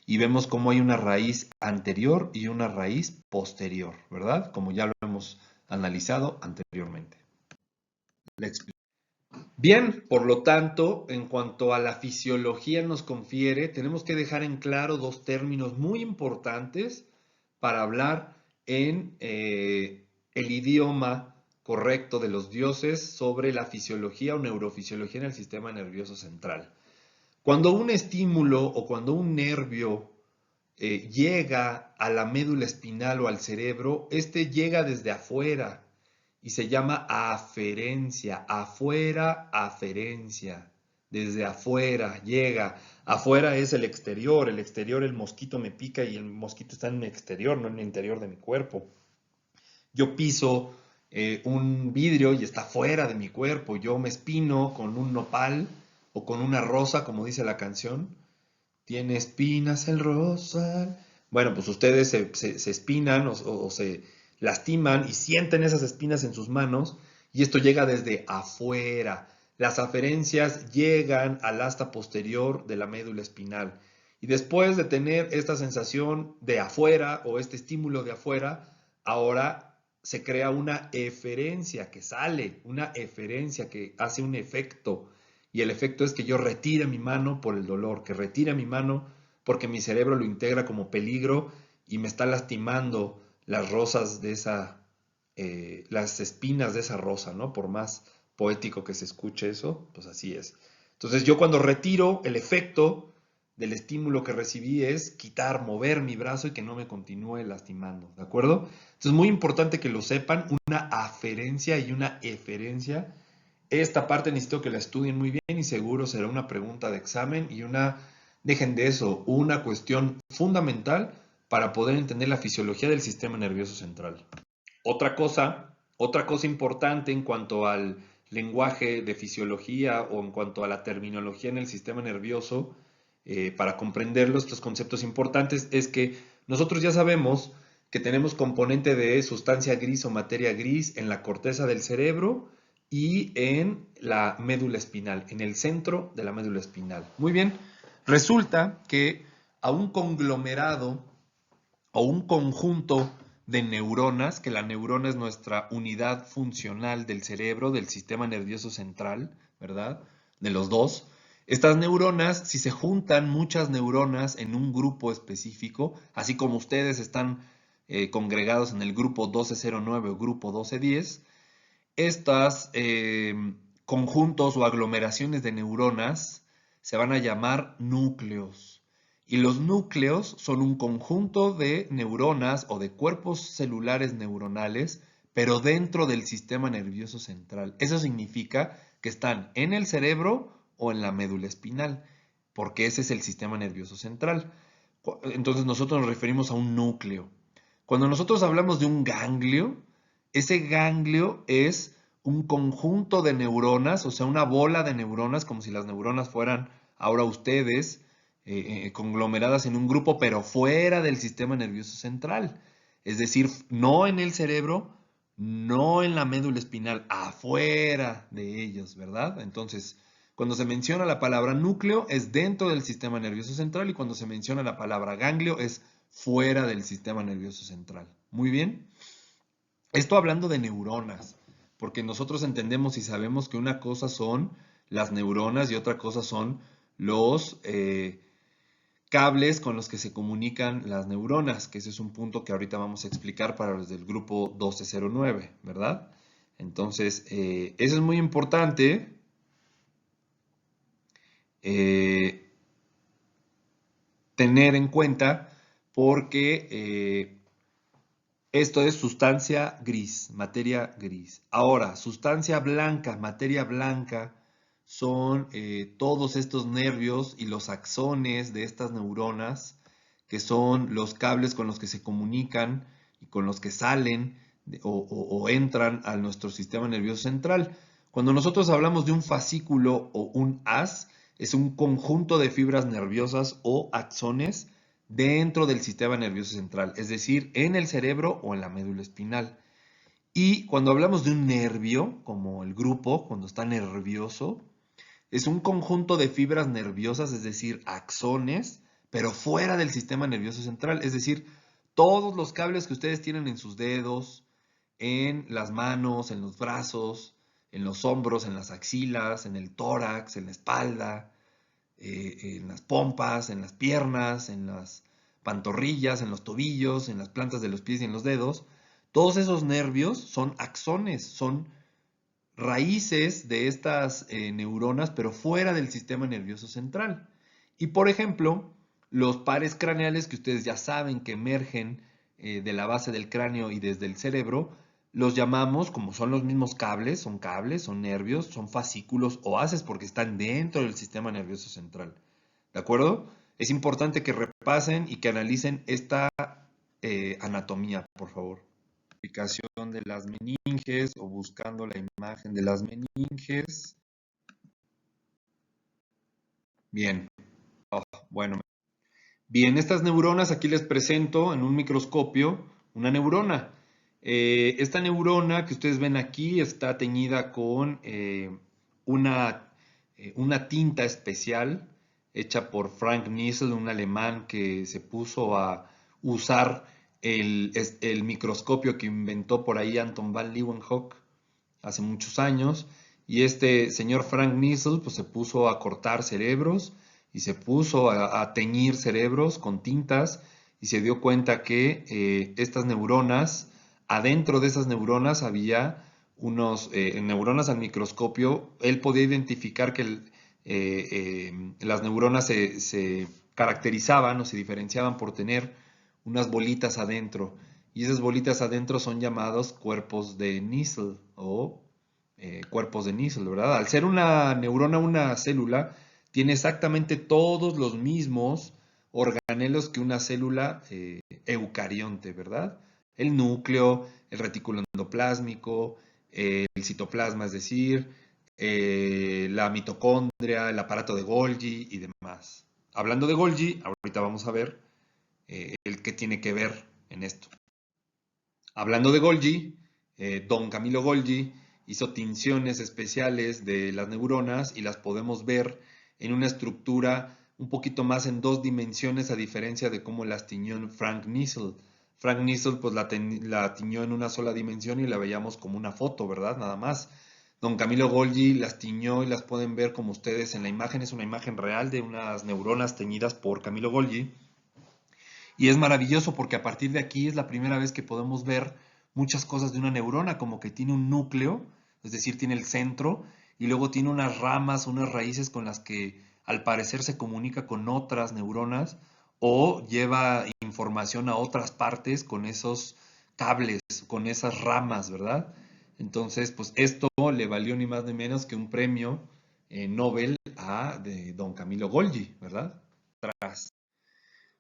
y vemos cómo hay una raíz anterior y una raíz posterior, ¿verdad? Como ya lo hemos analizado anteriormente. Bien, por lo tanto, en cuanto a la fisiología nos confiere, tenemos que dejar en claro dos términos muy importantes para hablar en el idioma correcto de los dioses sobre la fisiología o neurofisiología en el sistema nervioso central. Cuando un estímulo o cuando un nervio llega a la médula espinal o al cerebro, este llega desde afuera y se llama aferencia, afuera, aferencia, desde afuera llega. Afuera es el exterior el mosquito me pica y el mosquito está en mi exterior, no en el interior de mi cuerpo. Yo piso un vidrio y está fuera de mi cuerpo, yo me espino con un nopal o con una rosa, como dice la canción. Tiene espinas el rosal. Bueno, pues ustedes se espinan o se lastiman y sienten esas espinas en sus manos y esto llega desde afuera. Las aferencias llegan al asta posterior de la médula espinal. Y después de tener esta sensación de afuera o este estímulo de afuera, ahora se crea una eferencia que sale, una eferencia que hace un efecto. y el efecto es que yo retire mi mano por el dolor, que retire mi mano porque mi cerebro lo integra como peligro y me está lastimando las rosas de las espinas de esa rosa, ¿no? Por más poético que se escuche eso, pues así es. Entonces yo cuando retiro, el efecto del estímulo que recibí es quitar, mover mi brazo y que no me continúe lastimando, ¿de acuerdo? Entonces es muy importante que lo sepan, una aferencia y una eferencia. Esta parte necesito que la estudien muy bien y seguro será una pregunta de examen y dejen de eso, una cuestión fundamental para poder entender la fisiología del sistema nervioso central. Otra cosa importante en cuanto al lenguaje de fisiología o en cuanto a la terminología en el sistema nervioso, para comprenderlo, estos conceptos importantes, es que nosotros ya sabemos que tenemos componente de sustancia gris o materia gris en la corteza del cerebro y en la médula espinal, en el centro de la médula espinal. Muy bien, resulta que a un conglomerado o un conjunto de neuronas, que la neurona es nuestra unidad funcional del cerebro, del sistema nervioso central, ¿verdad? De los dos. Estas neuronas, si se juntan muchas neuronas en un grupo específico, así como ustedes están congregados en el grupo 1209 o grupo 1210, estas conjuntos o aglomeraciones de neuronas se van a llamar núcleos. Y los núcleos son un conjunto de neuronas o de cuerpos celulares neuronales, pero dentro del sistema nervioso central. Eso significa que están en el cerebro o en la médula espinal, porque ese es el sistema nervioso central. Entonces nosotros nos referimos a un núcleo. Cuando nosotros hablamos de un ganglio, ese ganglio es un conjunto de neuronas, o sea, una bola de neuronas, como si las neuronas fueran ahora ustedes, conglomeradas en un grupo, pero fuera del sistema nervioso central. Es decir, no en el cerebro, no en la médula espinal, afuera de ellos, ¿verdad? Entonces, cuando se menciona la palabra núcleo es dentro del sistema nervioso central y cuando se menciona la palabra ganglio es fuera del sistema nervioso central. Muy bien. Esto hablando de neuronas, porque nosotros entendemos y sabemos que una cosa son las neuronas y otra cosa son los cables con los que se comunican las neuronas, que ese es un punto que ahorita vamos a explicar para los del grupo 1209, ¿verdad? Entonces, eso es muy importante. Tener en cuenta porque esto es sustancia gris, materia gris. Ahora, sustancia blanca, materia blanca, son todos estos nervios y los axones de estas neuronas, que son los cables con los que se comunican y con los que salen o entran a nuestro sistema nervioso central. Cuando nosotros hablamos de un fascículo o un haz, es un conjunto de fibras nerviosas o axones dentro del sistema nervioso central, es decir, en el cerebro o en la médula espinal. Y cuando hablamos de un nervio, como el grupo, cuando está nervioso, es un conjunto de fibras nerviosas, es decir, axones, pero fuera del sistema nervioso central, es decir, todos los cables que ustedes tienen en sus dedos, en las manos, en los brazos, en los hombros, en las axilas, en el tórax, en la espalda, en las pompas, en las piernas, en las pantorrillas, en los tobillos, en las plantas de los pies y en los dedos. Todos esos nervios son axones, son raíces de estas neuronas, pero fuera del sistema nervioso central. Y por ejemplo, los pares craneales que ustedes ya saben que emergen de la base del cráneo y desde el cerebro, los llamamos, como son los mismos cables, son nervios, son fascículos o haces porque están dentro del sistema nervioso central. ¿De acuerdo? Es importante que repasen y que analicen esta anatomía, por favor. Explicación de las meninges o buscando la imagen de las meninges. Bien. Oh, bueno. Bien, estas neuronas aquí les presento en un microscopio una neurona. Esta neurona que ustedes ven aquí está teñida con una tinta especial hecha por Frank Nissl, un alemán que se puso a usar el microscopio que inventó por ahí Anton van Leeuwenhoek hace muchos años. Y este señor Frank Nissl pues se puso a cortar cerebros y se puso a teñir cerebros con tintas y se dio cuenta que estas neuronas, adentro de esas neuronas había unos neuronas al microscopio. Él podía identificar que las neuronas se caracterizaban o se diferenciaban por tener unas bolitas adentro. Y esas bolitas adentro son llamados cuerpos de Nissl o cuerpos de Nissl, ¿verdad? Al ser una neurona, una célula, tiene exactamente todos los mismos organelos que una célula eucarionte, ¿verdad? El núcleo, el retículo endoplásmico, el citoplasma, es decir, la mitocondria, el aparato de Golgi y demás. Hablando de Golgi, ahorita vamos a ver el que tiene que ver en esto. Hablando de Golgi, don Camilo Golgi hizo tinciones especiales de las neuronas y las podemos ver en una estructura un poquito más en 2 dimensiones a diferencia de cómo las tiñó Frank Nissl. Frank Nissl pues la tiñó en una sola dimensión y la veíamos como una foto, ¿verdad? Nada más. Don Camilo Golgi las tiñó y las pueden ver como ustedes en la imagen. Es una imagen real de unas neuronas teñidas por Camilo Golgi. Y es maravilloso porque a partir de aquí es la primera vez que podemos ver muchas cosas de una neurona, como que tiene un núcleo, es decir, tiene el centro, y luego tiene unas ramas, unas raíces con las que al parecer se comunica con otras neuronas o lleva información a otras partes con esos cables, con esas ramas, ¿verdad? Entonces, pues esto le valió ni más ni menos que un premio Nobel a de don Camilo Golgi, ¿verdad?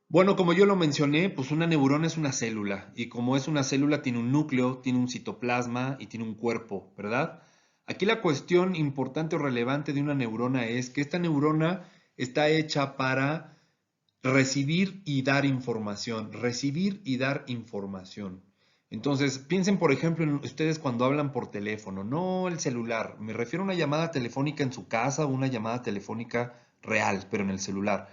Bueno, como yo lo mencioné, pues una neurona es una célula y como es una célula tiene un núcleo, tiene un citoplasma y tiene un cuerpo, ¿verdad? Aquí la cuestión importante o relevante de una neurona es que esta neurona está hecha para recibir y dar información, recibir y dar información. Entonces, piensen por ejemplo en ustedes cuando hablan por teléfono, no el celular, me refiero a una llamada telefónica en su casa o una llamada telefónica real, pero en el celular.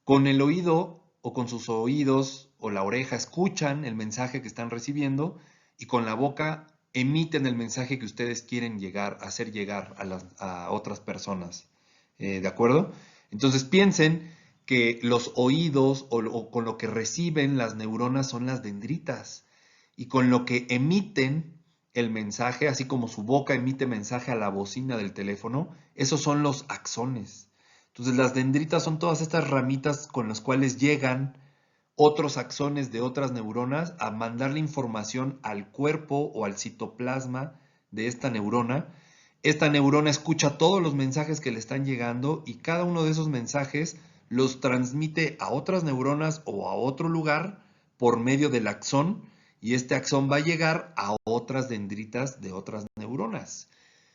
Con el oído o con sus oídos o la oreja escuchan el mensaje que están recibiendo y con la boca emiten el mensaje que ustedes quieren hacer llegar a otras personas. ¿De acuerdo? Entonces piensen que los oídos o con lo que reciben las neuronas son las dendritas y con lo que emiten el mensaje, así como su boca emite mensaje a la bocina del teléfono, esos son los axones. Entonces las dendritas son todas estas ramitas con las cuales llegan otros axones de otras neuronas a mandarle información al cuerpo o al citoplasma de esta neurona. Esta neurona escucha todos los mensajes que le están llegando y cada uno de esos mensajes los transmite a otras neuronas o a otro lugar por medio del axón y este axón va a llegar a otras dendritas de otras neuronas.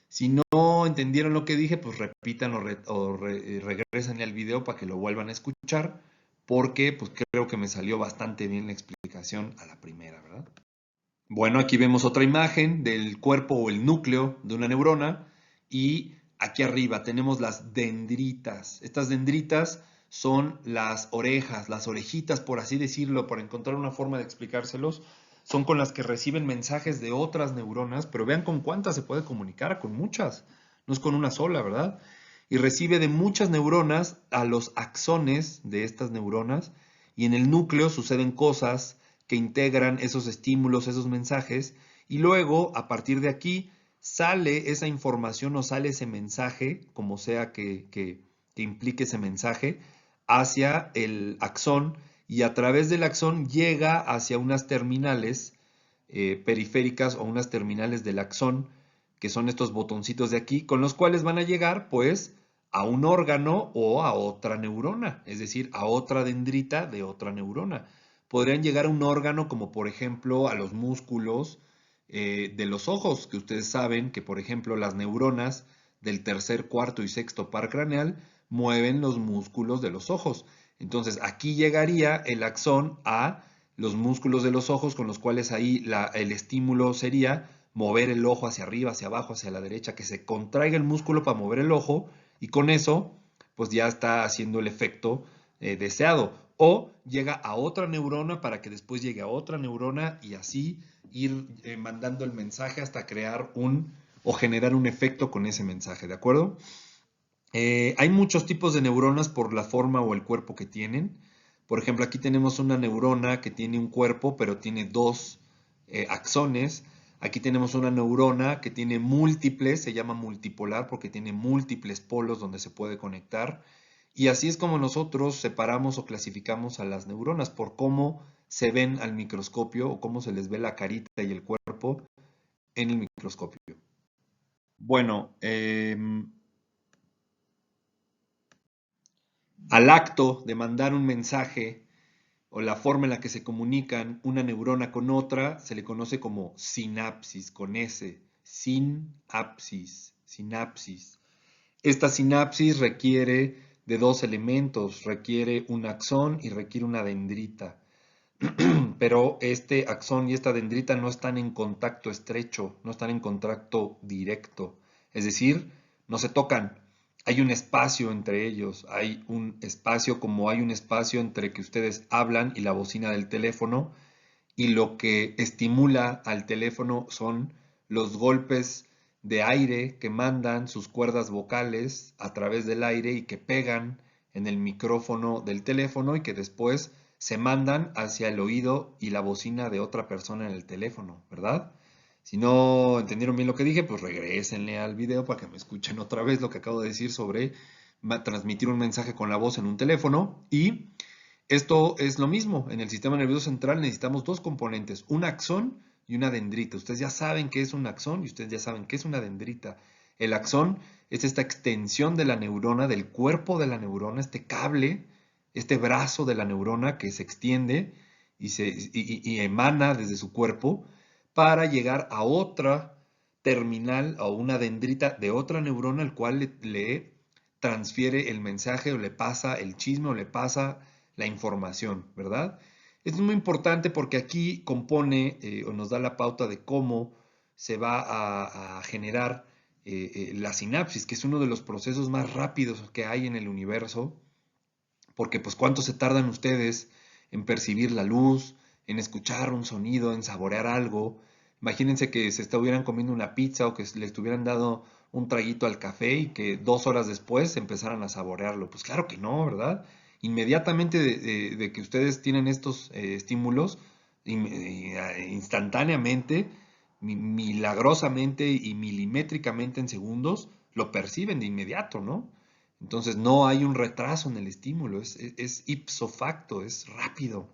Si no entendieron lo que dije, pues repitan o regresen al video para que lo vuelvan a escuchar, porque pues creo que me salió bastante bien la explicación a la primera, ¿verdad? Bueno, aquí vemos otra imagen del cuerpo o el núcleo de una neurona y aquí arriba tenemos las dendritas. Estas dendritas son las orejas, las orejitas, por así decirlo, por encontrar una forma de explicárselos, son con las que reciben mensajes de otras neuronas, pero vean con cuántas se puede comunicar, con muchas, no es con una sola, ¿verdad? Y recibe de muchas neuronas a los axones de estas neuronas y en el núcleo suceden cosas que integran esos estímulos, esos mensajes, y luego, a partir de aquí, sale esa información o sale ese mensaje, como sea que implique ese mensaje, hacia el axón, y a través del axón llega hacia unas terminales periféricas o unas terminales del axón, que son estos botoncitos de aquí, con los cuales van a llegar, pues, a un órgano o a otra neurona, es decir, a otra dendrita de otra neurona. Podrían llegar a un órgano como por ejemplo a los músculos de los ojos, que ustedes saben que por ejemplo las neuronas del tercer, cuarto y sexto par craneal mueven los músculos de los ojos. Entonces aquí llegaría el axón a los músculos de los ojos con los cuales ahí el estímulo sería mover el ojo hacia arriba, hacia abajo, hacia la derecha, que se contraiga el músculo para mover el ojo y con eso pues ya está haciendo el efecto deseado. O llega a otra neurona para que después llegue a otra neurona y así ir mandando el mensaje hasta crear o generar un efecto con ese mensaje, ¿de acuerdo? Hay muchos tipos de neuronas por la forma o el cuerpo que tienen. Por ejemplo, aquí tenemos una neurona que tiene un cuerpo, pero tiene dos axones. Aquí tenemos una neurona que tiene múltiples, se llama multipolar porque tiene múltiples polos donde se puede conectar. Y así es como nosotros separamos o clasificamos a las neuronas por cómo se ven al microscopio o cómo se les ve la carita y el cuerpo en el microscopio. Bueno, al acto de mandar un mensaje o la forma en la que se comunican una neurona con otra se le conoce como sinapsis, con S, sinapsis, sinapsis. Esta sinapsis requiere de dos elementos, requiere un axón y requiere una dendrita. Pero este axón y esta dendrita no están en contacto estrecho, no están en contacto directo, es decir, no se tocan. Hay un espacio entre ellos, hay un espacio como hay un espacio entre que ustedes hablan y la bocina del teléfono, y lo que estimula al teléfono son los golpes de aire que mandan sus cuerdas vocales a través del aire y que pegan en el micrófono del teléfono y que después se mandan hacia el oído y la bocina de otra persona en el teléfono, ¿verdad? Si no entendieron bien lo que dije, pues regrésenle al video para que me escuchen otra vez lo que acabo de decir sobre transmitir un mensaje con la voz en un teléfono. Y esto es lo mismo. En el sistema nervioso central necesitamos dos componentes, un axón y una dendrita. Ustedes ya saben qué es un axón y ustedes ya saben qué es una dendrita. El axón es esta extensión de la neurona, del cuerpo de la neurona, este cable, este brazo de la neurona que se extiende y emana desde su cuerpo para llegar a otra terminal o una dendrita de otra neurona al cual le transfiere el mensaje o le pasa el chisme o le pasa la información, ¿verdad? Esto es muy importante porque aquí compone o nos da la pauta de cómo se va a generar la sinapsis, que es uno de los procesos más rápidos que hay en el universo, porque pues cuánto se tardan ustedes en percibir la luz, en escuchar un sonido, en saborear algo. Imagínense que se estuvieran comiendo una pizza o que le estuvieran dado un traguito al café y que 2 horas después empezaran a saborearlo. Pues claro que no, ¿verdad? Inmediatamente de que ustedes tienen estos estímulos, instantáneamente, milagrosamente y milimétricamente en segundos, lo perciben de inmediato, ¿no? Entonces no hay un retraso en el estímulo, es ipso facto, es rápido.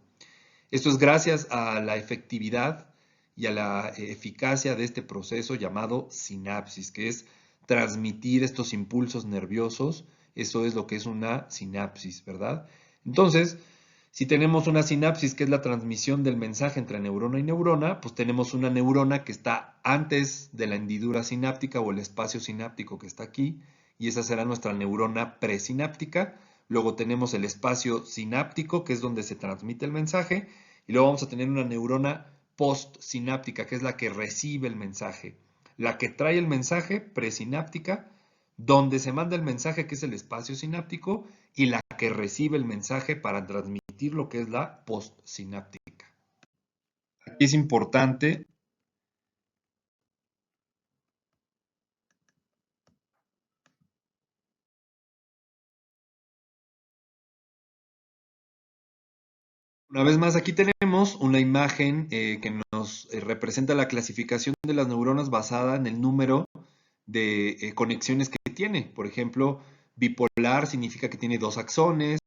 Esto es gracias a la efectividad y a la eficacia de este proceso llamado sinapsis, que es transmitir estos impulsos nerviosos. Eso es lo que es una sinapsis, ¿verdad? Entonces, si tenemos una sinapsis, que es la transmisión del mensaje entre neurona y neurona, pues tenemos una neurona que está antes de la hendidura sináptica o el espacio sináptico que está aquí, y esa será nuestra neurona presináptica. Luego tenemos el espacio sináptico, que es donde se transmite el mensaje, y luego vamos a tener una neurona postsináptica, que es la que recibe el mensaje. La que trae el mensaje, presináptica, donde se manda el mensaje, que es el espacio sináptico, y la que recibe el mensaje para transmitir lo que es la postsináptica. Aquí es importante. Una vez más, aquí tenemos una imagen que nos representa la clasificación de las neuronas basada en el número de conexiones que tiene. Por ejemplo, bipolar significa que tiene dos axones,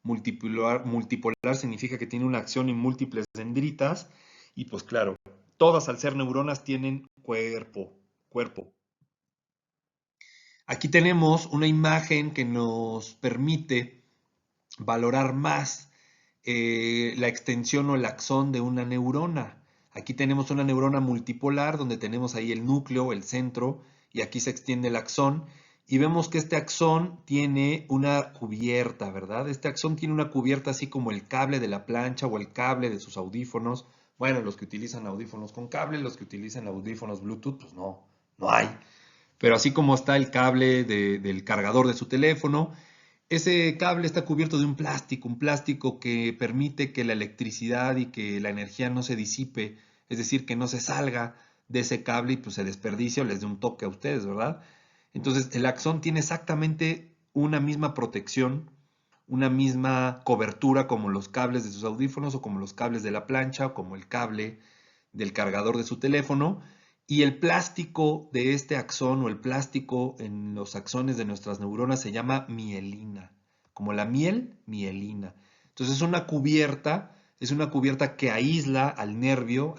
multipolar significa que tiene una axón y múltiples dendritas, y pues claro, todas al ser neuronas tienen cuerpo. Aquí tenemos una imagen que nos permite valorar más la extensión o el axón de una neurona. Aquí tenemos una neurona multipolar donde tenemos ahí el núcleo, el centro, y aquí se extiende el axón. Y vemos que este axón tiene una cubierta, ¿verdad? Este axón tiene una cubierta así como el cable de la plancha o el cable de sus audífonos. Bueno, los que utilizan audífonos con cable, los que utilizan audífonos Bluetooth, pues no, no hay. Pero así como está el cable del cargador de su teléfono, ese cable está cubierto de un plástico que permite que la electricidad y que la energía no se disipe, es decir, que no se salga de ese cable y pues se desperdicia o les dé un toque a ustedes, ¿verdad? Entonces el axón tiene exactamente una misma protección, una misma cobertura como los cables de sus audífonos o como los cables de la plancha o como el cable del cargador de su teléfono. Y el plástico de este axón o el plástico en los axones de nuestras neuronas se llama mielina. Como la miel, mielina. Entonces es una cubierta que aísla al nervio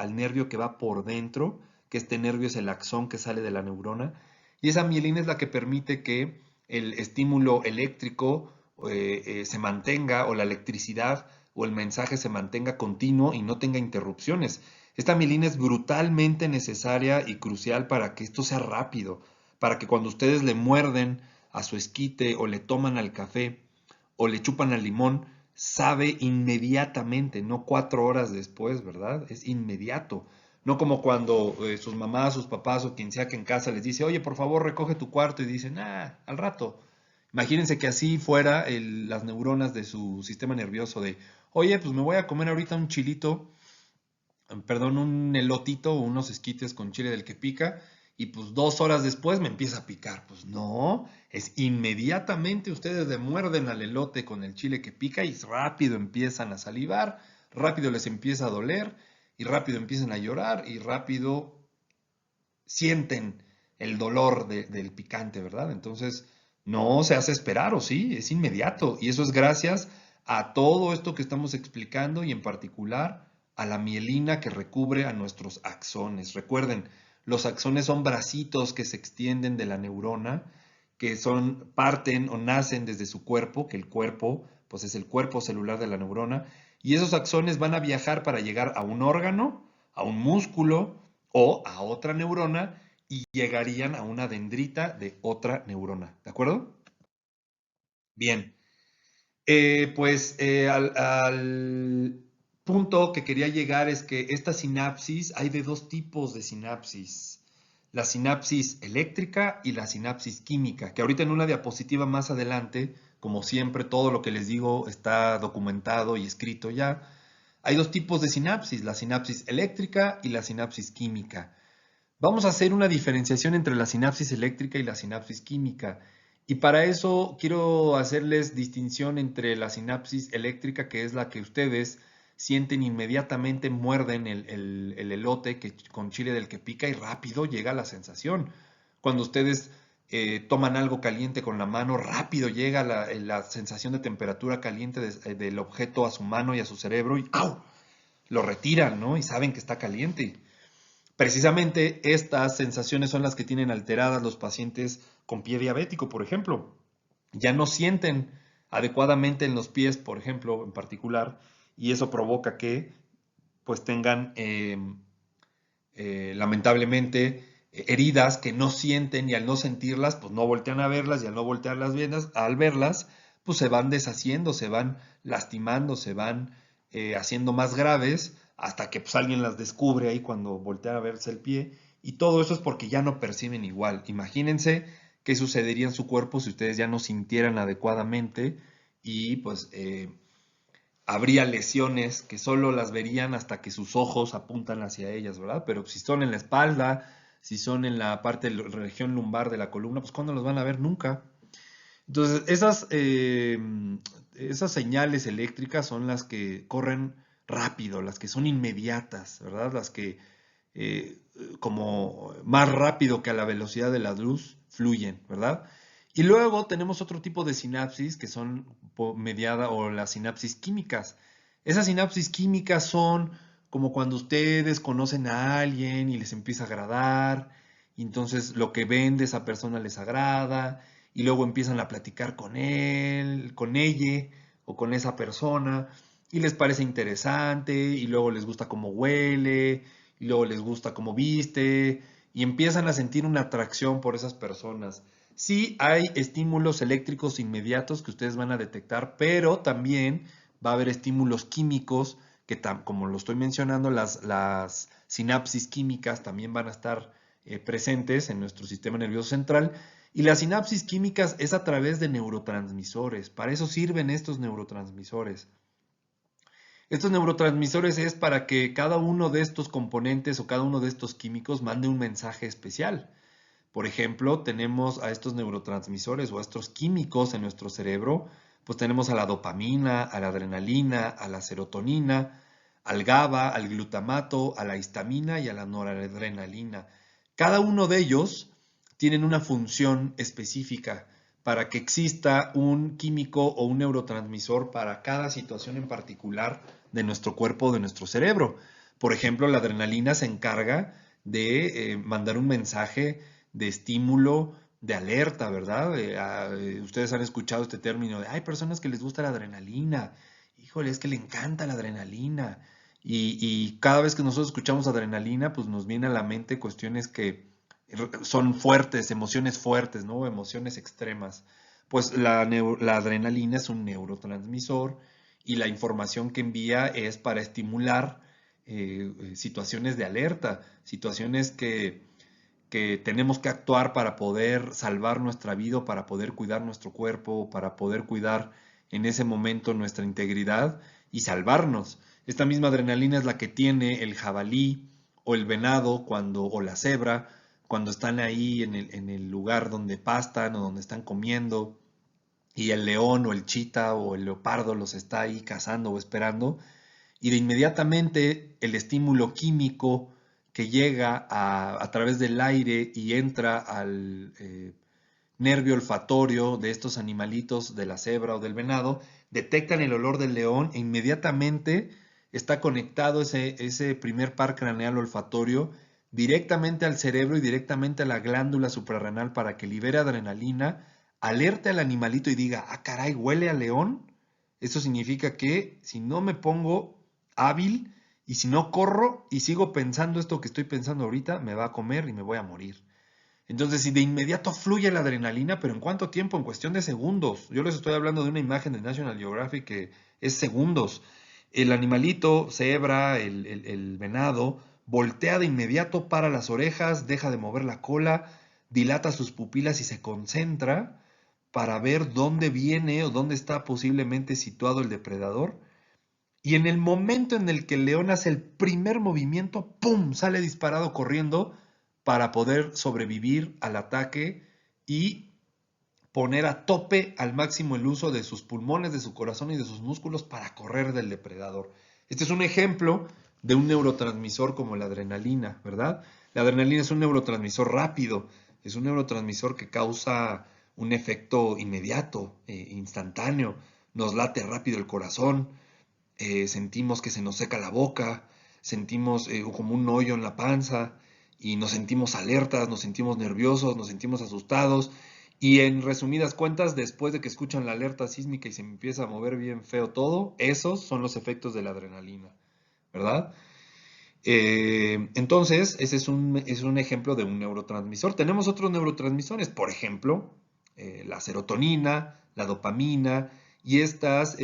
que va por dentro, que este nervio es el axón que sale de la neurona. Y esa mielina es la que permite que el estímulo eléctrico se mantenga, o la electricidad o el mensaje se mantenga continuo y no tenga interrupciones. Esta mielina es brutalmente necesaria y crucial para que esto sea rápido, para que cuando ustedes le muerden a su esquite o le toman al café o le chupan al limón, sabe inmediatamente, no 4 horas después, ¿verdad? Es inmediato. No como cuando sus mamás, sus papás o quien sea que en casa les dice, oye, por favor, recoge tu cuarto y dicen, al rato. Imagínense que así fuera las neuronas de su sistema nervioso de, oye, pues me voy a comer ahorita un chilito, perdón, un elotito o unos esquites con chile del que pica y pues 2 horas después me empieza a picar. Pues no, es inmediatamente ustedes le muerden al elote con el chile que pica y rápido empiezan a salivar, rápido les empieza a doler y rápido empiezan a llorar y rápido sienten el dolor del picante, ¿verdad? Entonces, no se hace esperar, ¿o sí? Es inmediato. Y eso es gracias a todo esto que estamos explicando y en particular a la mielina que recubre a nuestros axones. Recuerden, los axones son bracitos que se extienden de la neurona, que parten o nacen desde su cuerpo, que el cuerpo, pues es el cuerpo celular de la neurona, y esos axones van a viajar para llegar a un órgano, a un músculo o a otra neurona y llegarían a una dendrita de otra neurona. ¿De acuerdo? Bien. Al punto que quería llegar es que esta sinapsis, hay de dos tipos de sinapsis. La sinapsis eléctrica y la sinapsis química, que ahorita en una diapositiva más adelante, como siempre, todo lo que les digo está documentado y escrito ya. Hay dos tipos de sinapsis, la sinapsis eléctrica y la sinapsis química. Vamos a hacer una diferenciación entre la sinapsis eléctrica y la sinapsis química. Y para eso quiero hacerles distinción entre la sinapsis eléctrica, que es la que ustedes sienten inmediatamente, muerden el elote con chile del que pica y rápido llega la sensación. Cuando ustedes toman algo caliente con la mano, rápido llega la sensación de temperatura caliente del objeto a su mano y a su cerebro y ¡au! Lo retiran, ¿no? Y saben que está caliente. Precisamente estas sensaciones son las que tienen alteradas los pacientes con pie diabético, por ejemplo. Ya no sienten adecuadamente en los pies, por ejemplo, en particular, y eso provoca que pues tengan lamentablemente heridas que no sienten y al no sentirlas, pues no voltean a verlas y al no voltear las venas, al verlas, pues se van deshaciendo, se van lastimando, se van haciendo más graves hasta que pues alguien las descubre ahí cuando voltea a verse el pie y todo eso es porque ya no perciben igual. Imagínense qué sucedería en su cuerpo si ustedes ya no sintieran adecuadamente y pues habría lesiones que solo las verían hasta que sus ojos apuntan hacia ellas, ¿verdad? Pero si son en la espalda, si son en la parte de la región lumbar de la columna, pues ¿cuándo los van a ver? Nunca. Entonces, esas señales eléctricas son las que corren rápido, las que son inmediatas, ¿verdad? Las que, como más rápido que a la velocidad de la luz, fluyen, ¿verdad? Y luego tenemos otro tipo de sinapsis que son mediada o las sinapsis químicas. Esas sinapsis químicas son como cuando ustedes conocen a alguien y les empieza a agradar, y entonces lo que ven de esa persona les agrada, y luego empiezan a platicar con él, con ella o con esa persona, y les parece interesante, y luego les gusta cómo huele, y luego les gusta cómo viste, y empiezan a sentir una atracción por esas personas. Sí hay estímulos eléctricos inmediatos que ustedes van a detectar, pero también va a haber estímulos químicos que, como lo estoy mencionando, las sinapsis químicas también van a estar presentes en nuestro sistema nervioso central. Y las sinapsis químicas es a través de neurotransmisores. Para eso sirven estos neurotransmisores. Estos neurotransmisores es para que cada uno de estos componentes o cada uno de estos químicos mande un mensaje especial. Por ejemplo, tenemos a estos neurotransmisores o a estos químicos en nuestro cerebro, pues tenemos a la dopamina, a la adrenalina, a la serotonina, al GABA, al glutamato, a la histamina y a la noradrenalina. Cada uno de ellos tienen una función específica para que exista un químico o un neurotransmisor para cada situación en particular de nuestro cuerpo o de nuestro cerebro. Por ejemplo, la adrenalina se encarga de mandar un mensaje de estímulo, de alerta, ¿verdad? Ustedes han escuchado este término de, hay personas que les gusta la adrenalina, híjole, es que le encanta la adrenalina. Y cada vez que nosotros escuchamos adrenalina, pues nos viene a la mente cuestiones que son fuertes, emociones fuertes, ¿no? Emociones extremas. Pues la adrenalina es un neurotransmisor y la información que envía es para estimular situaciones de alerta, situaciones que tenemos que actuar para poder salvar nuestra vida, para poder cuidar nuestro cuerpo, para poder cuidar en ese momento nuestra integridad y salvarnos. Esta misma adrenalina es la que tiene el jabalí o el venado o la cebra cuando están ahí en el lugar donde pastan o donde están comiendo y el león o el chita o el leopardo los está ahí cazando o esperando y de inmediatamente el estímulo químico que llega a través del aire y entra al nervio olfatorio de estos animalitos, de la cebra o del venado, detectan el olor del león e inmediatamente está conectado ese primer par craneal olfatorio directamente al cerebro y directamente a la glándula suprarrenal para que libere adrenalina, alerte al animalito y diga, ah, caray, huele a león. Eso significa que si no me pongo hábil y si no corro y sigo pensando esto que estoy pensando ahorita, me va a comer y me voy a morir. Entonces, si de inmediato fluye la adrenalina, pero ¿en cuánto tiempo? En cuestión de segundos. Yo les estoy hablando de una imagen de National Geographic que es segundos. El animalito, cebra, el venado, voltea de inmediato, para las orejas, deja de mover la cola, dilata sus pupilas y se concentra para ver dónde viene o dónde está posiblemente situado el depredador. Y en el momento en el que el león hace el primer movimiento, ¡pum!, sale disparado corriendo para poder sobrevivir al ataque y poner a tope al máximo el uso de sus pulmones, de su corazón y de sus músculos para correr del depredador. Este es un ejemplo de un neurotransmisor como la adrenalina, ¿verdad? La adrenalina es un neurotransmisor rápido, es un neurotransmisor que causa un efecto inmediato, instantáneo, nos late rápido el corazón, sentimos que se nos seca la boca, sentimos como un hoyo en la panza y nos sentimos alertas, nos sentimos nerviosos, nos sentimos asustados y en resumidas cuentas, después de que escuchan la alerta sísmica y se empieza a mover bien feo todo, esos son los efectos de la adrenalina, ¿verdad? Entonces, ese es un ejemplo de un neurotransmisor. Tenemos otros neurotransmisores, por ejemplo, la serotonina, la dopamina, y estos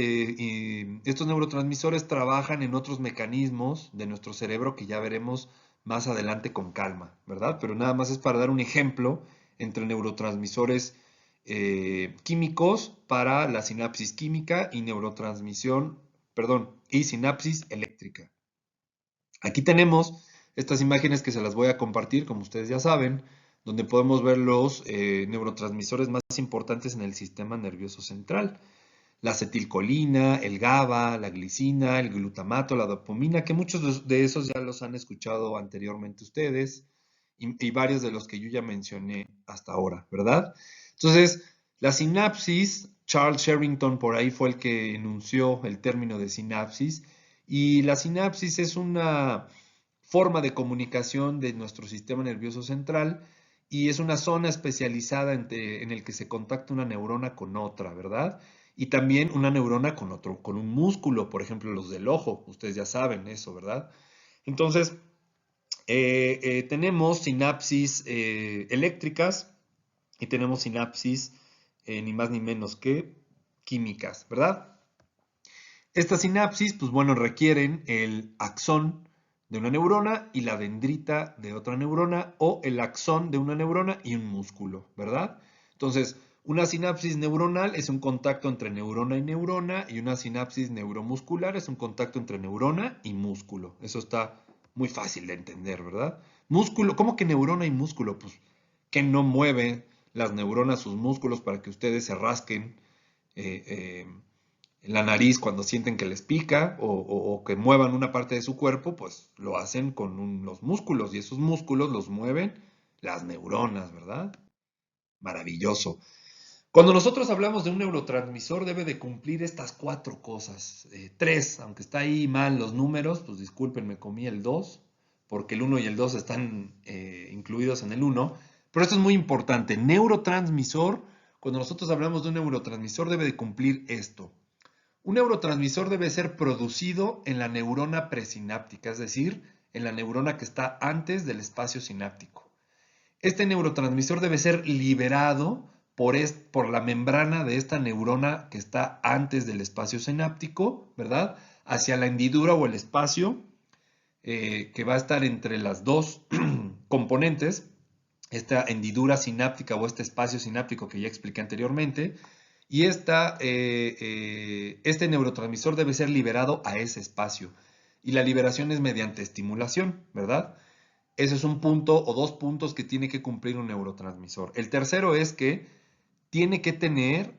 neurotransmisores trabajan en otros mecanismos de nuestro cerebro que ya veremos más adelante con calma, ¿verdad? Pero nada más es para dar un ejemplo entre neurotransmisores químicos para la sinapsis química y y sinapsis eléctrica. Aquí tenemos estas imágenes que se las voy a compartir, como ustedes ya saben, donde podemos ver los neurotransmisores más importantes en el sistema nervioso central. La acetilcolina, el GABA, la glicina, el glutamato, la dopamina, que muchos de esos ya los han escuchado anteriormente ustedes y varios de los que yo ya mencioné hasta ahora, ¿verdad? Entonces, la sinapsis, Charles Sherrington por ahí fue el que enunció el término de sinapsis, y la sinapsis es una forma de comunicación de nuestro sistema nervioso central y es una zona especializada en el que se contacta una neurona con otra, ¿verdad? Y también una neurona con otro, con un músculo, por ejemplo, los del ojo, ustedes ya saben eso, ¿verdad? Entonces, tenemos sinapsis eléctricas y tenemos sinapsis ni más ni menos que químicas, ¿verdad? Estas sinapsis, pues bueno, requieren el axón de una neurona y la dendrita de otra neurona o el axón de una neurona y un músculo, ¿verdad? Entonces, Una sinapsis neuronal es un contacto entre neurona y neurona y una sinapsis neuromuscular es un contacto entre neurona y músculo. Eso está muy fácil de entender, ¿verdad? Músculo, ¿cómo que neurona y músculo? Pues que no mueven las neuronas sus músculos para que ustedes se rasquen eh, eh, en la nariz cuando sienten que les pica o que muevan una parte de su cuerpo, pues lo hacen con los músculos y esos músculos los mueven las neuronas, ¿verdad? Maravilloso. Cuando nosotros hablamos de un neurotransmisor debe de cumplir estas cuatro cosas. Tres, aunque está ahí mal los números, pues disculpen, me comí el 2, porque el uno y el 2 están incluidos en el uno. Pero esto es muy importante. Neurotransmisor, cuando nosotros hablamos de un neurotransmisor debe de cumplir esto. Un neurotransmisor debe ser producido en la neurona presináptica, es decir, en la neurona que está antes del espacio sináptico. Este neurotransmisor debe ser liberado por la membrana de esta neurona que está antes del espacio sináptico, ¿verdad? Hacia la hendidura o el espacio que va a estar entre las dos componentes, esta hendidura sináptica o este espacio sináptico que ya expliqué anteriormente, y este neurotransmisor debe ser liberado a ese espacio. Y la liberación es mediante estimulación, ¿verdad? Ese es un punto o dos puntos que tiene que cumplir un neurotransmisor. El tercero es que tiene que tener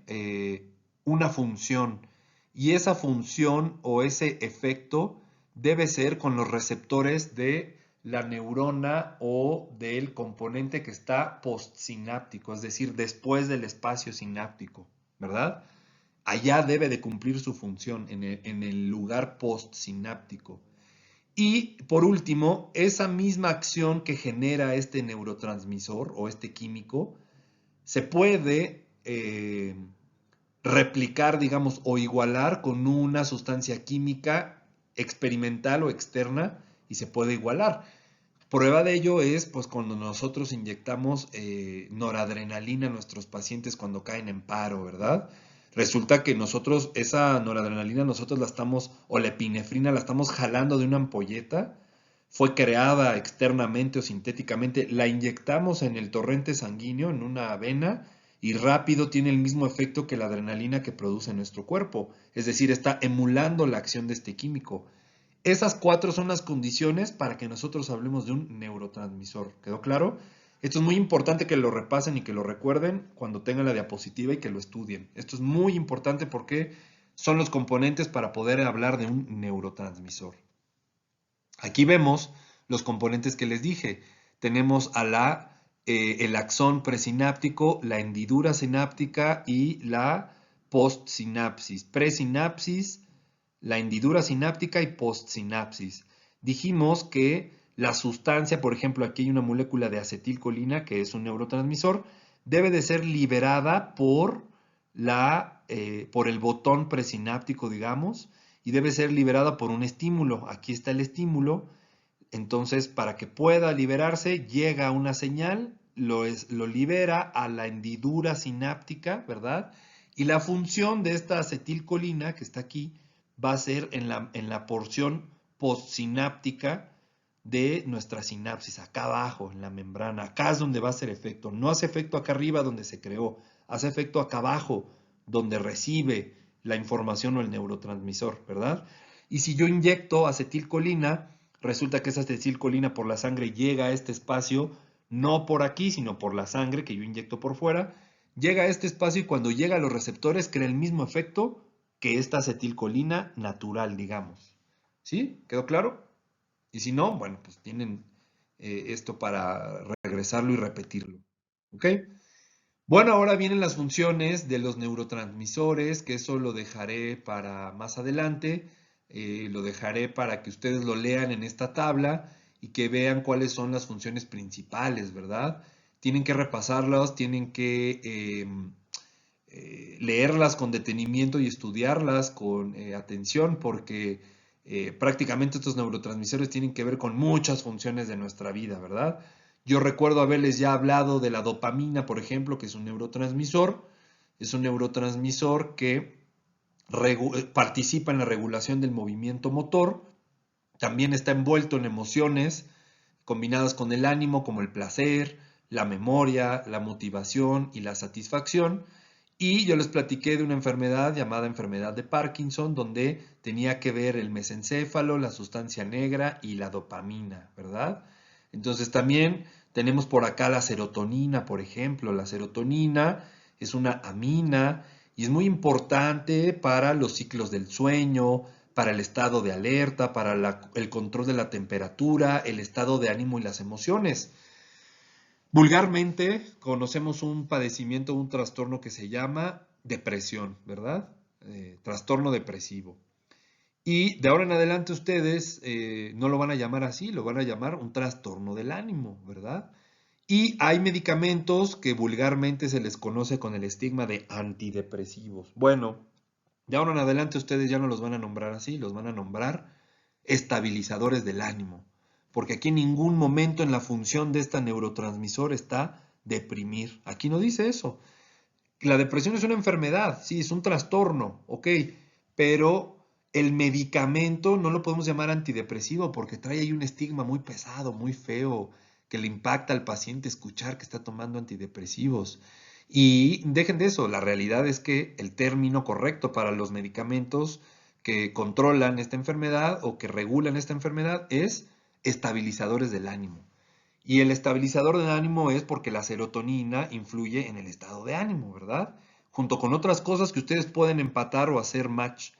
una función y esa función o ese efecto debe ser con los receptores de la neurona o del componente que está postsináptico, es decir, después del espacio sináptico, ¿verdad? Allá debe de cumplir su función en el lugar postsináptico. Y por último, esa misma acción que genera este neurotransmisor o este químico se puede replicar, digamos, o igualar con una sustancia química experimental o externa y se puede igualar. Prueba de ello es pues cuando nosotros inyectamos noradrenalina a nuestros pacientes cuando caen en paro, ¿verdad? Resulta que nosotros, esa noradrenalina, nosotros la estamos, o la epinefrina, la estamos jalando de una ampolleta, fue creada externamente o sintéticamente, la inyectamos en el torrente sanguíneo, en una vena, y rápido tiene el mismo efecto que la adrenalina que produce nuestro cuerpo. Es decir, está emulando la acción de este químico. Esas cuatro son las condiciones para que nosotros hablemos de un neurotransmisor. ¿Quedó claro? Esto es muy importante que lo repasen y que lo recuerden cuando tengan la diapositiva y que lo estudien. Esto es muy importante porque son los componentes para poder hablar de un neurotransmisor. Aquí vemos los componentes que les dije. Tenemos el axón presináptico, la hendidura sináptica y la postsinapsis. Presinapsis, la hendidura sináptica y postsinapsis. Dijimos que la sustancia, por ejemplo, aquí hay una molécula de acetilcolina, que es un neurotransmisor, debe de ser liberada por el botón presináptico, digamos, y debe ser liberada por un estímulo. Aquí está el estímulo. Entonces, para que pueda liberarse, llega una señal, lo libera a la hendidura sináptica, ¿verdad? Y la función de esta acetilcolina que está aquí va a ser en la porción postsináptica de nuestra sinapsis, acá abajo, en la membrana. Acá es donde va a hacer efecto. No hace efecto acá arriba donde se creó, hace efecto acá abajo, donde recibe la información o el neurotransmisor, ¿verdad? Y si yo inyecto acetilcolina, resulta que esa acetilcolina por la sangre llega a este espacio, no por aquí, sino por la sangre que yo inyecto por fuera, llega a este espacio y cuando llega a los receptores crea el mismo efecto que esta acetilcolina natural, digamos. ¿Sí? ¿Quedó claro? Y si no, bueno, pues tienen esto para regresarlo y repetirlo. ¿Ok? Bueno, ahora vienen las funciones de los neurotransmisores, que eso lo dejaré para más adelante. Lo dejaré para que ustedes lo lean en esta tabla y que vean cuáles son las funciones principales, ¿verdad? Tienen que repasarlas, tienen que leerlas con detenimiento y estudiarlas con atención porque prácticamente estos neurotransmisores tienen que ver con muchas funciones de nuestra vida, ¿verdad? Yo recuerdo haberles ya hablado de la dopamina, por ejemplo, que es un neurotransmisor. Es un neurotransmisor que participa en la regulación del movimiento motor. También está envuelto en emociones combinadas con el ánimo, como el placer, la memoria, la motivación y la satisfacción. Y yo les platiqué de una enfermedad llamada enfermedad de Parkinson, donde tenía que ver el mesencéfalo, la sustancia negra y la dopamina, ¿verdad? Entonces también tenemos por acá la serotonina, por ejemplo. La serotonina es una amina y es muy importante para los ciclos del sueño, para el estado de alerta, para el control de la temperatura, el estado de ánimo y las emociones. Vulgarmente conocemos un padecimiento, un trastorno que se llama depresión, ¿verdad? Trastorno depresivo. Y de ahora en adelante ustedes no lo van a llamar así, lo van a llamar un trastorno del ánimo, ¿verdad? Y hay medicamentos que vulgarmente se les conoce con el estigma de antidepresivos. Bueno, de ahora en adelante ustedes ya no los van a nombrar así, los van a nombrar estabilizadores del ánimo, porque aquí en ningún momento en la función de este neurotransmisor está deprimir. Aquí no dice eso. La depresión es una enfermedad, sí, es un trastorno, ok, pero el medicamento no lo podemos llamar antidepresivo porque trae ahí un estigma muy pesado, muy feo, que le impacta al paciente escuchar que está tomando antidepresivos. Y dejen de eso, la realidad es que el término correcto para los medicamentos que controlan esta enfermedad o que regulan esta enfermedad es estabilizadores del ánimo. Y el estabilizador del ánimo es porque la serotonina influye en el estado de ánimo, ¿verdad? Junto con otras cosas que ustedes pueden empatar o hacer match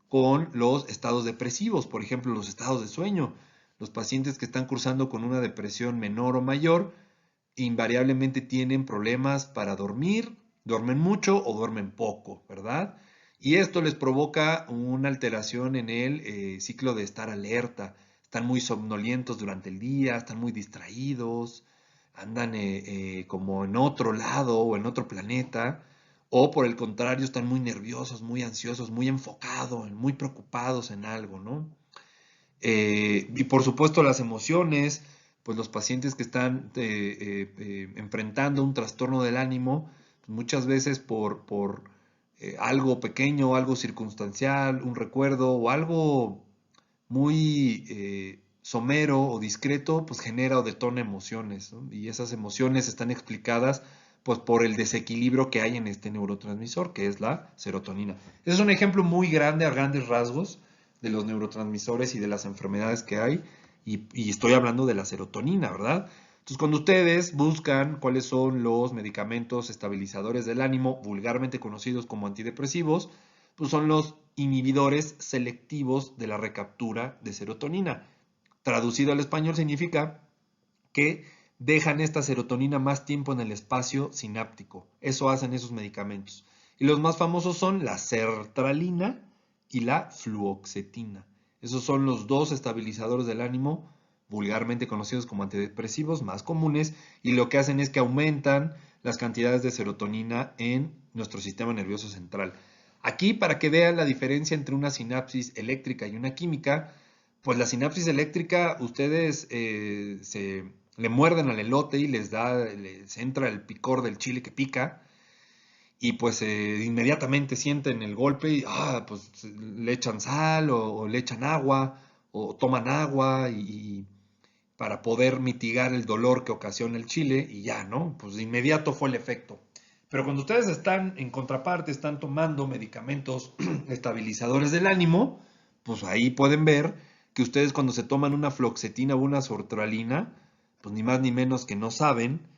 con los estados depresivos, por ejemplo, los estados de sueño. Los pacientes que están cursando con una depresión menor o mayor invariablemente tienen problemas para dormir, duermen mucho o duermen poco, ¿verdad? Y esto les provoca una alteración en el ciclo de estar alerta. Están muy somnolientos durante el día, están muy distraídos, andan como en otro lado o en otro planeta, o por el contrario, están muy nerviosos, muy ansiosos, muy enfocados, muy preocupados en algo, ¿no? Y por supuesto las emociones, pues los pacientes que están enfrentando un trastorno del ánimo, pues muchas veces por algo pequeño, algo circunstancial, un recuerdo o algo muy somero o discreto, pues genera o detona emociones, ¿no? Y esas emociones están explicadas pues por el desequilibrio que hay en este neurotransmisor, que es la serotonina. Ese es un ejemplo muy grande a grandes rasgos de los neurotransmisores y de las enfermedades que hay, y estoy hablando de la serotonina, ¿verdad? Entonces, cuando ustedes buscan cuáles son los medicamentos estabilizadores del ánimo, vulgarmente conocidos como antidepresivos, pues son los inhibidores selectivos de la recaptura de serotonina. Traducido al español significa que dejan esta serotonina más tiempo en el espacio sináptico. Eso hacen esos medicamentos. Y los más famosos son la sertralina y la fluoxetina. Esos son los dos estabilizadores del ánimo, vulgarmente conocidos como antidepresivos, más comunes, y lo que hacen es que aumentan las cantidades de serotonina en nuestro sistema nervioso central. Aquí, para que vean la diferencia entre una sinapsis eléctrica y una química, pues la sinapsis eléctrica, ustedes le muerden al elote y les entra el picor del chile que pica, y pues inmediatamente sienten el golpe y pues le echan sal o le echan agua o toman agua y para poder mitigar el dolor que ocasiona el chile y ya, ¿no? Pues de inmediato fue el efecto. Pero cuando ustedes están en contraparte, están tomando medicamentos estabilizadores del ánimo, pues ahí pueden ver que ustedes cuando se toman una fluoxetina o una sortralina, pues ni más ni menos que no saben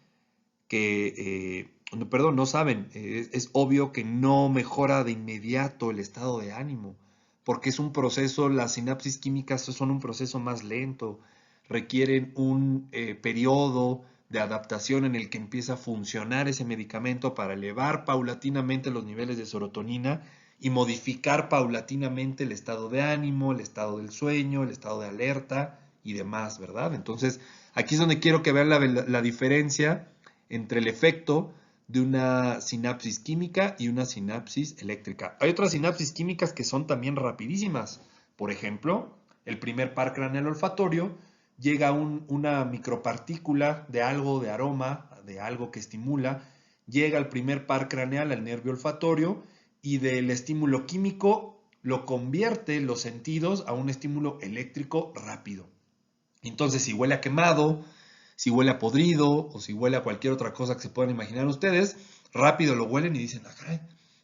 no saben, es obvio que no mejora de inmediato el estado de ánimo, porque es un proceso, las sinapsis químicas son un proceso más lento, requieren un periodo de adaptación en el que empieza a funcionar ese medicamento para elevar paulatinamente los niveles de serotonina y modificar paulatinamente el estado de ánimo, el estado del sueño, el estado de alerta y demás, ¿verdad? Entonces, aquí es donde quiero que vean la diferencia entre el efecto de una sinapsis química y una sinapsis eléctrica. Hay otras sinapsis químicas que son también rapidísimas. Por ejemplo, el primer par craneal olfatorio llega una micropartícula de algo de aroma, de algo que estimula, llega al primer par craneal, al nervio olfatorio, y del estímulo químico lo convierte los sentidos a un estímulo eléctrico rápido. Entonces, si huele a quemado, si huele a podrido o si huele a cualquier otra cosa que se puedan imaginar ustedes, rápido lo huelen y dicen, ah, caray,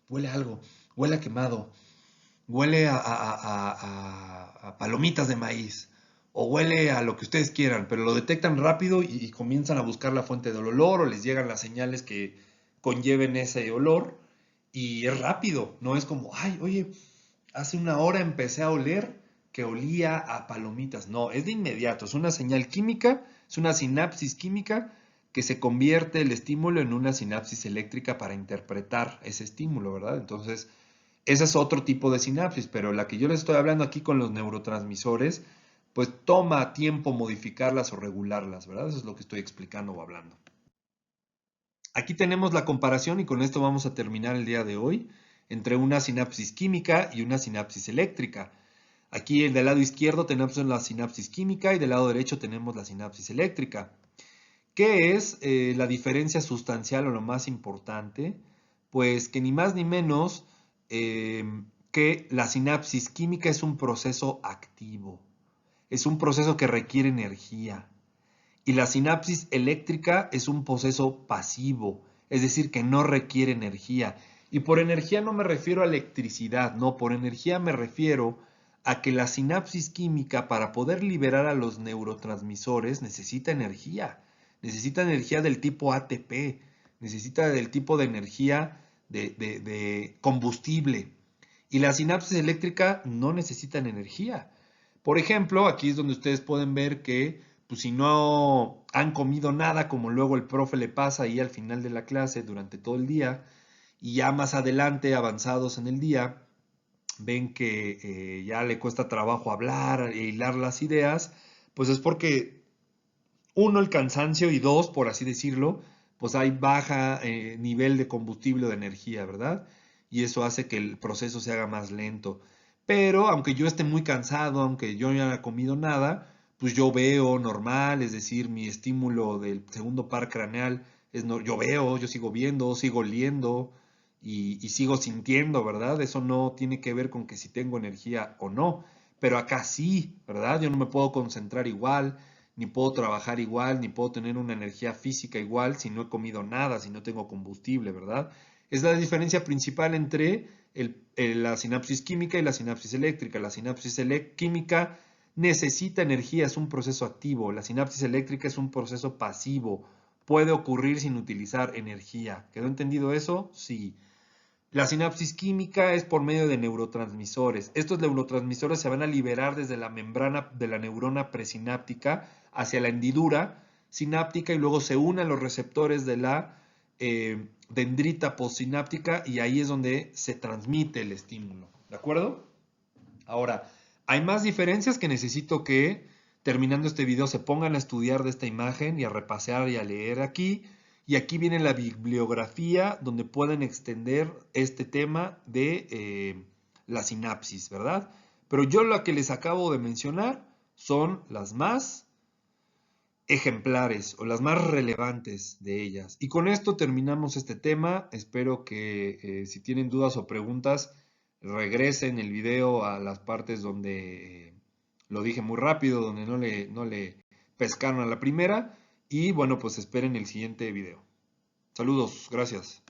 huele a algo, huele a quemado, huele a palomitas de maíz o huele a lo que ustedes quieran, pero lo detectan rápido y comienzan a buscar la fuente del olor o les llegan las señales que conlleven ese olor y es rápido, no es como, ay, oye, hace una hora empecé a oler que olía a palomitas. No, es de inmediato, es una señal química, es una sinapsis química que se convierte el estímulo en una sinapsis eléctrica para interpretar ese estímulo, ¿verdad? Entonces, ese es otro tipo de sinapsis, pero la que yo les estoy hablando aquí con los neurotransmisores, pues toma tiempo modificarlas o regularlas, ¿verdad? Eso es lo que estoy explicando o hablando. Aquí tenemos la comparación y con esto vamos a terminar el día de hoy entre una sinapsis química y una sinapsis eléctrica. Aquí del lado izquierdo tenemos la sinapsis química y del lado derecho tenemos la sinapsis eléctrica. ¿Qué es la diferencia sustancial o lo más importante? Pues que ni más ni menos que la sinapsis química es un proceso activo, es un proceso que requiere energía. Y la sinapsis eléctrica es un proceso pasivo, es decir, que no requiere energía. Y por energía no me refiero a electricidad, no, por energía me refiero a que la sinapsis química para poder liberar a los neurotransmisores necesita energía del tipo ATP, necesita del tipo de energía de combustible. Y la sinapsis eléctrica no necesitan energía. Por ejemplo, aquí es donde ustedes pueden ver que pues, si no han comido nada, como luego el profe le pasa ahí al final de la clase durante todo el día, y ya más adelante, avanzados en el día, ven que ya le cuesta trabajo hablar e hilar las ideas, pues es porque uno, el cansancio y dos, por así decirlo, pues hay baja nivel de combustible o de energía, ¿verdad? Y eso hace que el proceso se haga más lento. Pero aunque yo esté muy cansado, aunque yo no haya comido nada, pues yo veo normal, es decir, mi estímulo del segundo par craneal es no, yo veo, yo sigo viendo, sigo oliendo y sigo sintiendo, ¿verdad? Eso no tiene que ver con que si tengo energía o no, pero acá sí, ¿verdad? Yo no me puedo concentrar igual, ni puedo trabajar igual, ni puedo tener una energía física igual si no he comido nada, si no tengo combustible, ¿verdad? Es la diferencia principal entre la sinapsis química y la sinapsis eléctrica. La sinapsis química necesita energía, es un proceso activo. La sinapsis eléctrica es un proceso pasivo. Puede ocurrir sin utilizar energía. ¿Quedó entendido eso? Sí. La sinapsis química es por medio de neurotransmisores. Estos neurotransmisores se van a liberar desde la membrana de la neurona presináptica hacia la hendidura sináptica y luego se unen a los receptores de la dendrita postsináptica y ahí es donde se transmite el estímulo. ¿De acuerdo? Ahora, hay más diferencias que necesito que, terminando este video, se pongan a estudiar de esta imagen y a repasar y a leer aquí. Y aquí viene la bibliografía donde pueden extender este tema de la sinapsis, ¿verdad? Pero yo lo que les acabo de mencionar son las más ejemplares o las más relevantes de ellas. Y con esto terminamos este tema. Espero que si tienen dudas o preguntas, regresen el video a las partes donde lo dije muy rápido, donde no le pescaron a la primera. Y bueno, pues esperen el siguiente video. Saludos, gracias.